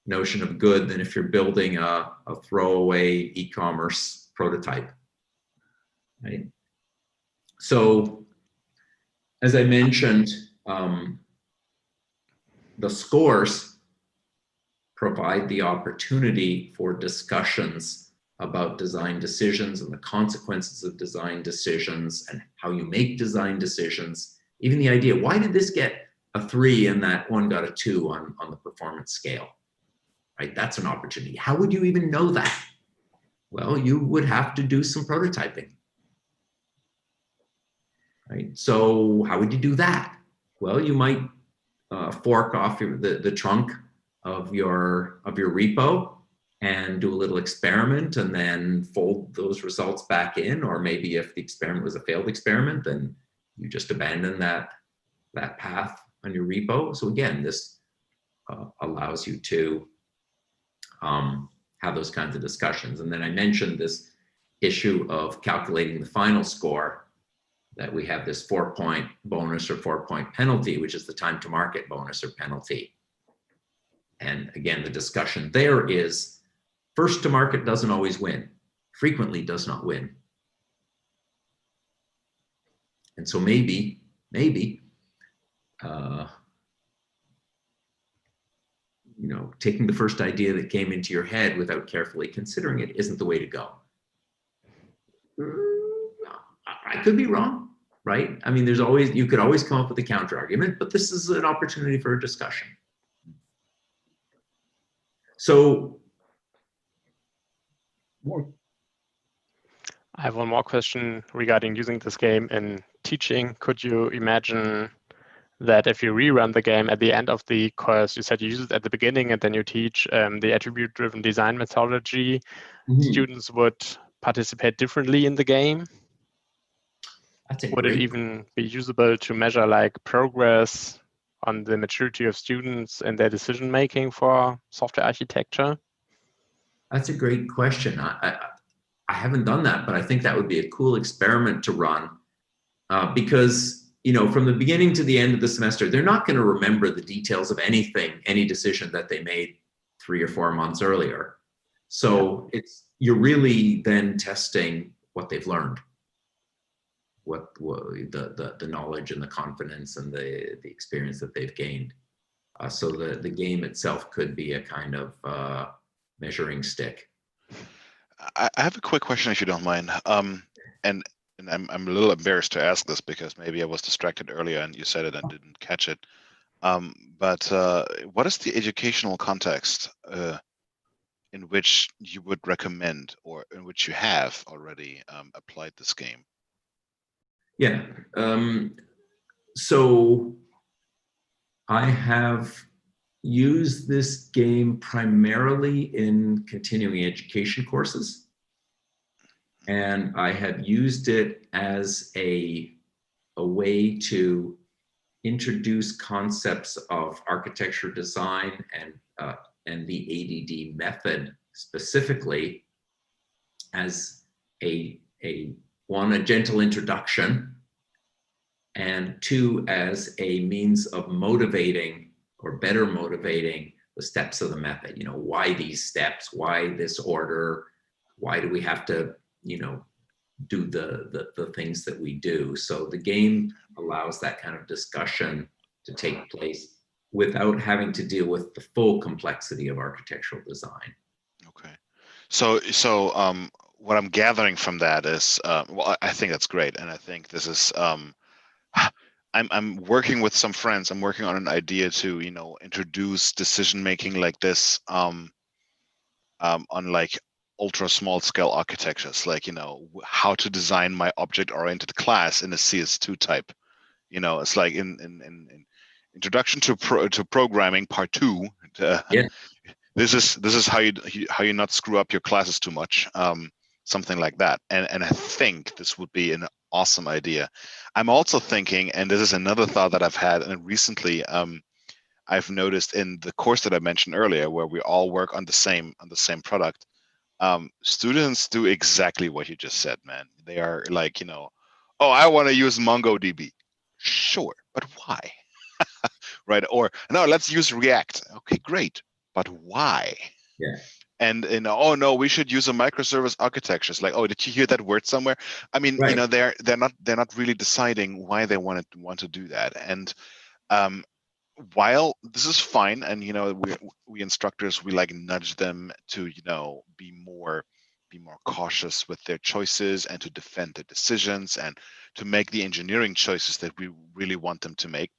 notion of good than if you're building a throwaway e-commerce prototype. Right? So, as I mentioned, the scores provide the opportunity for discussions about design decisions and the consequences of design decisions and how you make design decisions. Even the idea, why did this get a 3 and that one got a 2 on the performance scale? Right, that's an opportunity. How would you even know that? Well, you would have to do some prototyping. Right, so how would you do that? Well, you might fork off the trunk of your repo and do a little experiment and then fold those results back in. Or maybe if the experiment was a failed experiment, then you just abandon that path on your repo. So again, this allows you to have those kinds of discussions. And then I mentioned this issue of calculating the final score, that we have this 4-point bonus or 4-point penalty, which is the time to market bonus or penalty. And again, the discussion there is, first to market doesn't always win, frequently does not win. And so maybe, taking the first idea that came into your head without carefully considering it isn't the way to go. I could be wrong, right? I mean, you could always come up with a counter argument, but this is an opportunity for a discussion. So, I have one more question regarding using this game in teaching. Could you imagine that if you rerun the game at the end of the course, you said you use it at the beginning and then you teach the attribute-driven design methodology, students would participate differently in the game? Would it even be usable to measure like progress on the maturity of students and their decision making for software architecture? That's a great question. I haven't done that, but I think that would be a cool experiment to run because, from the beginning to the end of the semester, they're not going to remember the details of any decision that they made 3 or 4 months earlier. So you're really then testing what they've learned, what the knowledge and the confidence and the experience that they've gained. So the game itself could be a kind of measuring stick. I have a quick question, if you don't mind. And I'm a little embarrassed to ask this because maybe I was distracted earlier and you said it and didn't catch it. But what is the educational context in which you would recommend, or in which you have already applied this game? Yeah. So I have used this game primarily in continuing education courses. And I have used it as a way to introduce concepts of architecture design and the ADD method specifically as a gentle introduction, and 2, as a means of motivating or better motivating the steps of the method. Why these steps? Why this order? Why do we have to, do the things that we do? So the game allows that kind of discussion to take place without having to deal with the full complexity of architectural design. Okay. So what I'm gathering from that is, well, I think that's great. And I think this is, I'm working with some friends. I'm working on an idea to, introduce decision-making like this on like ultra small scale architectures, like, how to design my object-oriented class in a CS2 type You know, it's like in Introduction to Programming Part 2. Yeah. This is how you not screw up your classes too much. Something like that. And I think this would be an awesome idea. I'm also thinking, and this is another thought that I've had, and recently I've noticed in the course that I mentioned earlier, where we all work on the same product. Students do exactly what you just said, man. They are like, you know, oh, I want to use MongoDB. Sure, but why? Right? Or no, let's use React. Okay, great, but why? Yeah. And oh no, we should use a microservice architecture. It's like, oh, did you hear that word somewhere? I mean, Right. you know, they're not really deciding why they want to do that. And while this is fine, and you know, we instructors, we like nudge them to, you know, be more cautious with their choices and to defend their decisions and to make the engineering choices that we really want them to make.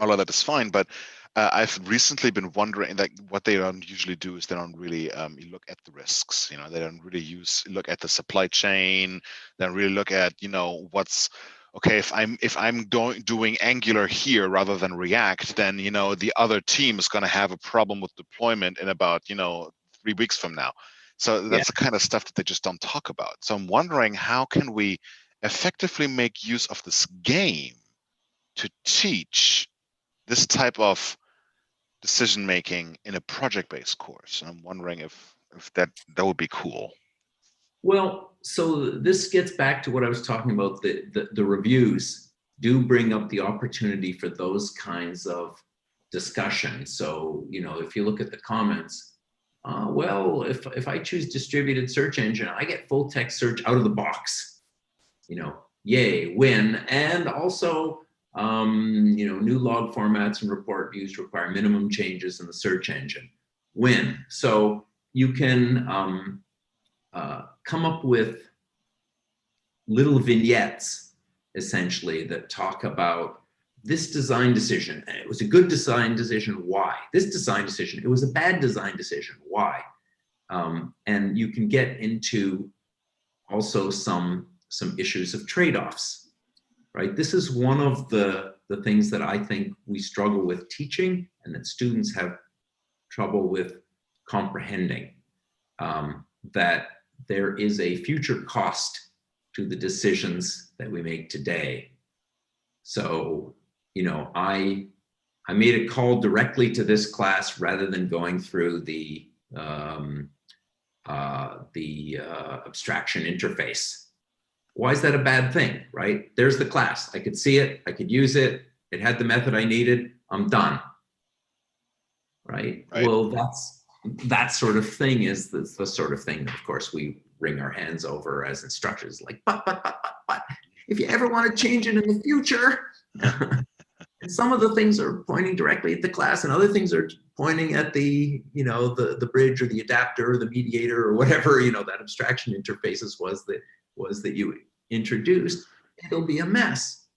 All of that is fine, but I've recently been wondering that what they don't usually do is they don't really look at the risks. You know, they don't really look at the supply chain. They don't really look at, you know, what's okay. If I'm doing Angular here rather than React, then, you know, the other team is going to have a problem with deployment in about, you know, 3 weeks from now. So that's the kind of stuff that they just don't talk about. So I'm wondering, how can we effectively make use of this game to teach this type of decision making in a project-based course? I'm wondering if that would be cool. Well, so this gets back to what I was talking about. The reviews do bring up the opportunity for those kinds of discussions. So, you know, if you look at the comments, well, if I choose distributed search engine, I get full text search out of the box. You know, yay, win. And also, you know, new log formats and report views require minimum changes in the search engine. Win. So you can come up with little vignettes, essentially, that talk about this design decision. It was a good design decision. Why? This design decision, it was a bad design decision. Why? And you can get into also some issues of trade-offs, right? This is one of the things that I think we struggle with teaching and that students have trouble with comprehending, that there is a future cost to the decisions that we make today. So, you know, I made a call directly to this class rather than going through the abstraction interface. Why is that a bad thing, right? There's the class. I could see it. I could use it. It had the method I needed. I'm done, right? Well, that sort of thing is the sort of thing that, of course, we wring our hands over as instructors, like, but, if you ever want to change it in the future, and some of the things are pointing directly at the class and other things are pointing at the, you know, the bridge or the adapter or the mediator or whatever, you know, that abstraction interfaces was that you introduced, it'll be a mess.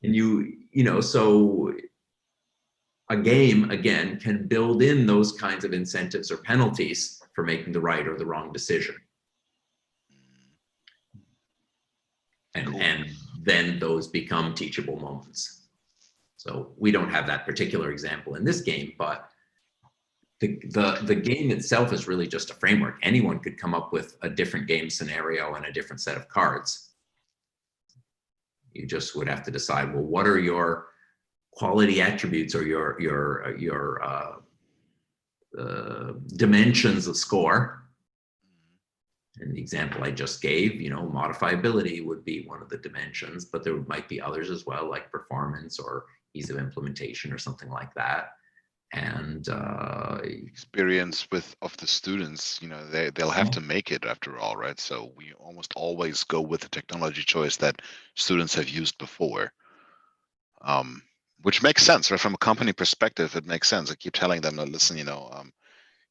And you know, so a game, again, can build in those kinds of incentives or penalties for making the right or the wrong decision. And then those become teachable moments. So we don't have that particular example in this game, but the game itself is really just a framework. Anyone could come up with a different game scenario and a different set of cards. You just would have to decide, well, what are your quality attributes or your dimensions of score? And the example I just gave, you know, modifiability would be one of the dimensions, but there might be others as well, like performance or ease of implementation or something like that. And experience of the students, you know, they'll have to make it after all, right? So we almost always go with the technology choice that students have used before, which makes sense, right? From a company perspective, it makes sense. I keep telling them, listen, you know,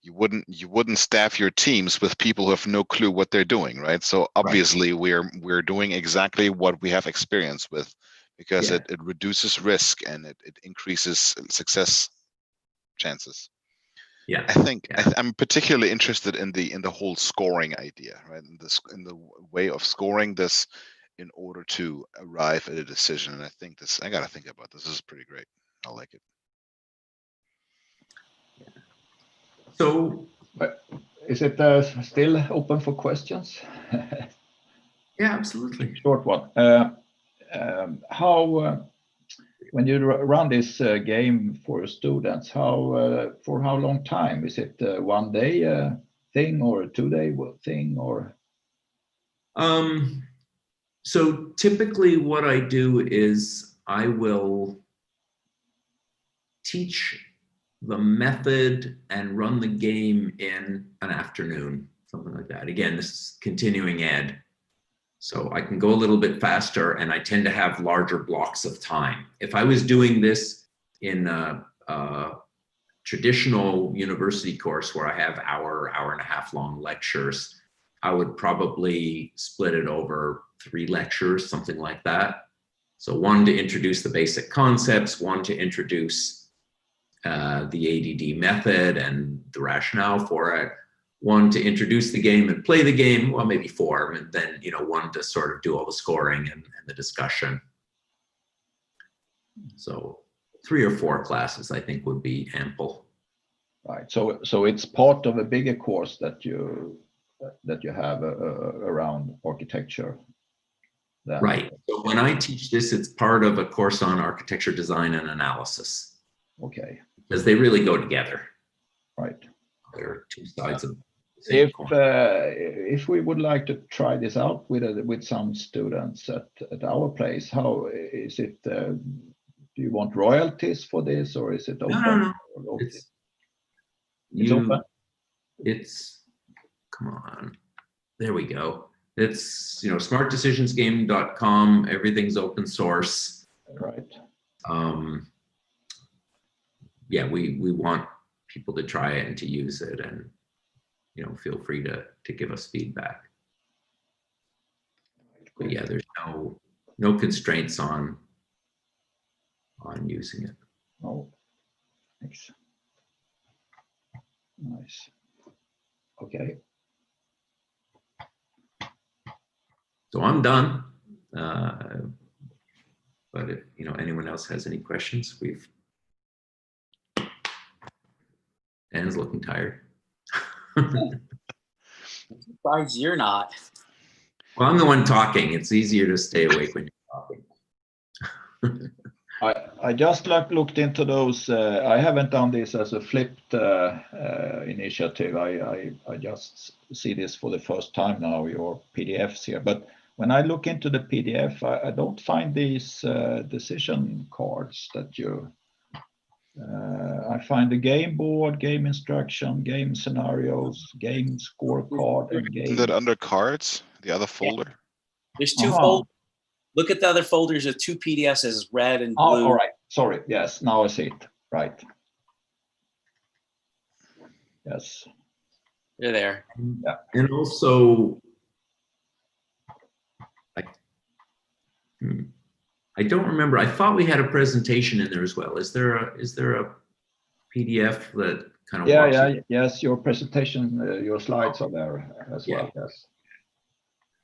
you wouldn't staff your teams with people who have no clue what they're doing, right? So obviously we're doing exactly what we have experience with, because it reduces risk and it increases success chances. Yeah, I think I'm particularly interested in the whole scoring idea, right? In the way of scoring this in order to arrive at a decision. And I think this, I got to think about this. This is pretty great. I like it. So, Is it still open for questions? yeah, absolutely. Short one. How, when you run this game for students, for how long time? Is it one day thing or a 2-day thing or? So typically what I do is I will teach the method and run the game in an afternoon, something like that. Again, this is continuing ed. So I can go a little bit faster and I tend to have larger blocks of time. If I was doing this in a traditional university course where I have hour and a half long lectures, I would probably split it over 3 lectures, something like that. So one to introduce the basic concepts, one to introduce the ADD method and the rationale for it, one to introduce the game and play the game, well, maybe 4, and then, you know, one to sort of do all the scoring and the discussion. So 3 or 4 classes, I think, would be ample. Right. So it's part of a bigger course that you have around architecture. Then. Right. So when I teach this, it's part of a course on architecture design and analysis. Okay. Because they really go together. Right. They're 2 sides of the same coin. If we would like to try this out with some students at our place, how is it? Do you want royalties for this, or is it open? No. It's open. It's, come on, there we go. It's, you know, smartdecisionsgame.com. Everything's open source. Right. Yeah, we want people to try it and to use it, and, you know, feel free to give us feedback. But yeah, there's no constraints on using it. Oh, thanks. Nice. Okay. So I'm done. But if, you know, anyone else has any questions, Dan's looking tired. I'm surprised you're not. Well, I'm the one talking. It's easier to stay awake when you're talking. I just looked into those. I haven't done this as a flipped initiative. I just see this for the first time now, your PDFs here. But when I look into the PDF, I don't find these decision cards that you. I find the game board, game instruction, game scenarios, game scorecard, and game. Isn't that under cards? The other folder. Yeah. There's 2 folders. Look at the other folders of 2 PDFs as red and blue. Oh, all right. Sorry. Yes, now I see it. Right. Yes. They're there. Yeah. And also, I don't remember. I thought we had a presentation in there as well. Is there a PDF that kind of walks you? Yes. Your presentation, your slides are there as well. Yes.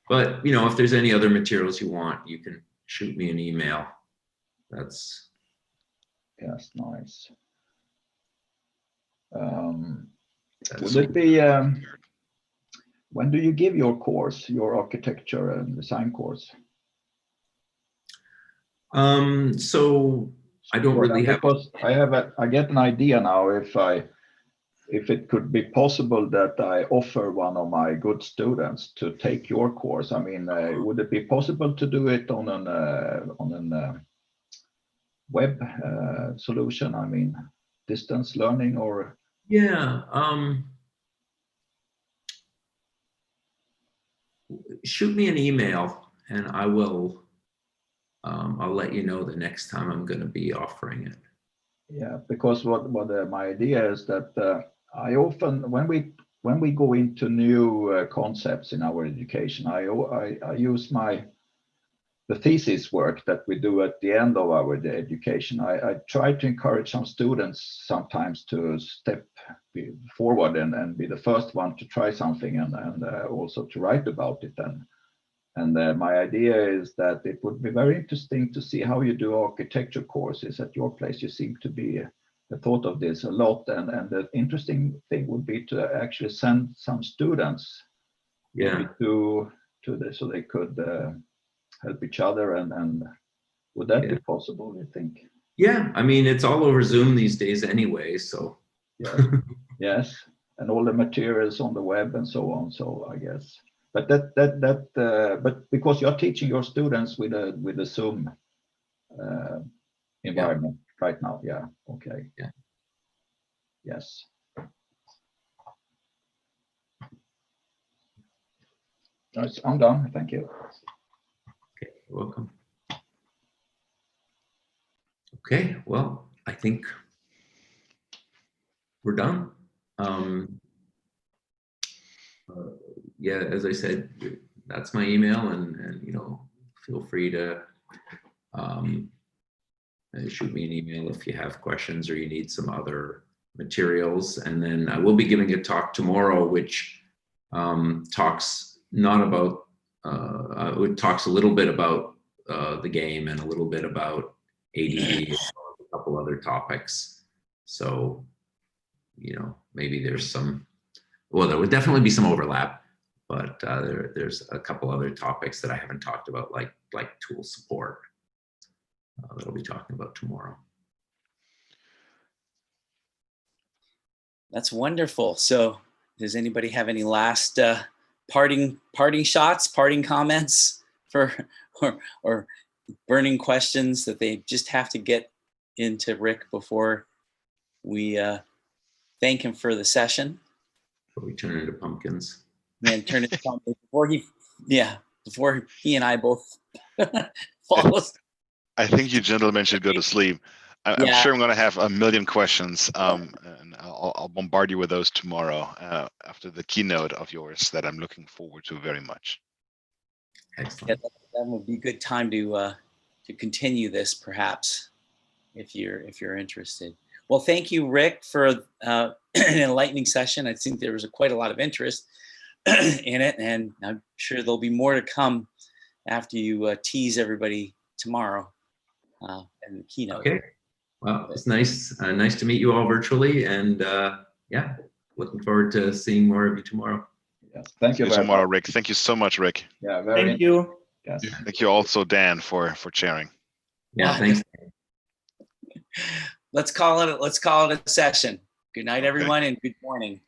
But, you know, if there's any other materials you want, you can shoot me an email. That's. Yes, nice. Would it be, when do you give your course, your architecture and design course? So I don't really have. Because I get an idea now if it could be possible that I offer one of my good students to take your course. I mean, would it be possible to do it on an web solution? I mean, distance learning or? Yeah. Shoot me an email and I will. I'll let you know the next time I'm going to be offering it. Yeah, because what my idea is that I often when we go into new concepts in our education, I use the thesis work that we do at the end of our education. I try to encourage some students sometimes to step forward and be the first one to try something and also to write about it. And And my idea is that it would be very interesting to see how you do architecture courses at your place. You seem to be thought of this a lot, and the interesting thing would be to actually send some students to this, so they could help each other, and would that be possible, you think? Yeah, I mean, it's all over Zoom these days anyway, so. Yeah. Yes, and all the materials on the web and so on, so I guess. But but because you're teaching your students with a Zoom environment right now, yeah, okay. Yeah. Yes. I'm done, thank you. Okay, you're welcome. Okay, well, I think we're done. Yeah, as I said, that's my email, and you know, feel free to shoot me an email if you have questions or you need some other materials. And then I will be giving a talk tomorrow, which talks not about, it talks a little bit about the game and a little bit about ADD, a couple other topics. So, you know, maybe there's some, well, there would definitely be some overlap, but there's a couple other topics that I haven't talked about, like tool support, that I'll be talking about tomorrow. That's wonderful. So does anybody have any last parting shots, parting comments for, or burning questions that they just have to get into Rick before we thank him for the session? Before we turn into pumpkins. And turn it before he and I both fall asleep. I think you gentlemen should go to sleep. I'm sure I'm going to have a million questions, and I'll bombard you with those tomorrow after the keynote of yours that I'm looking forward to very much. Excellent. Yeah, that would be a good time to continue this, perhaps, if you're interested. Well, thank you, Rick, for an enlightening session. I think there was quite a lot of interest in it, and I'm sure there'll be more to come after you tease everybody tomorrow in the keynote. Okay. Well, it's nice to meet you all virtually, and yeah, looking forward to seeing more of you tomorrow. Yes, thank you very tomorrow, much. Rick. Thank you so much, Rick. Yeah, very. Thank you. Yes. Thank you also, Dan, for chairing. Yeah, thanks. Let's call it a session. Good night, everyone, and good morning.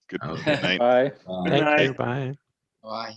Good Okay. night. Bye. Good Thank night. you. Bye. Bye.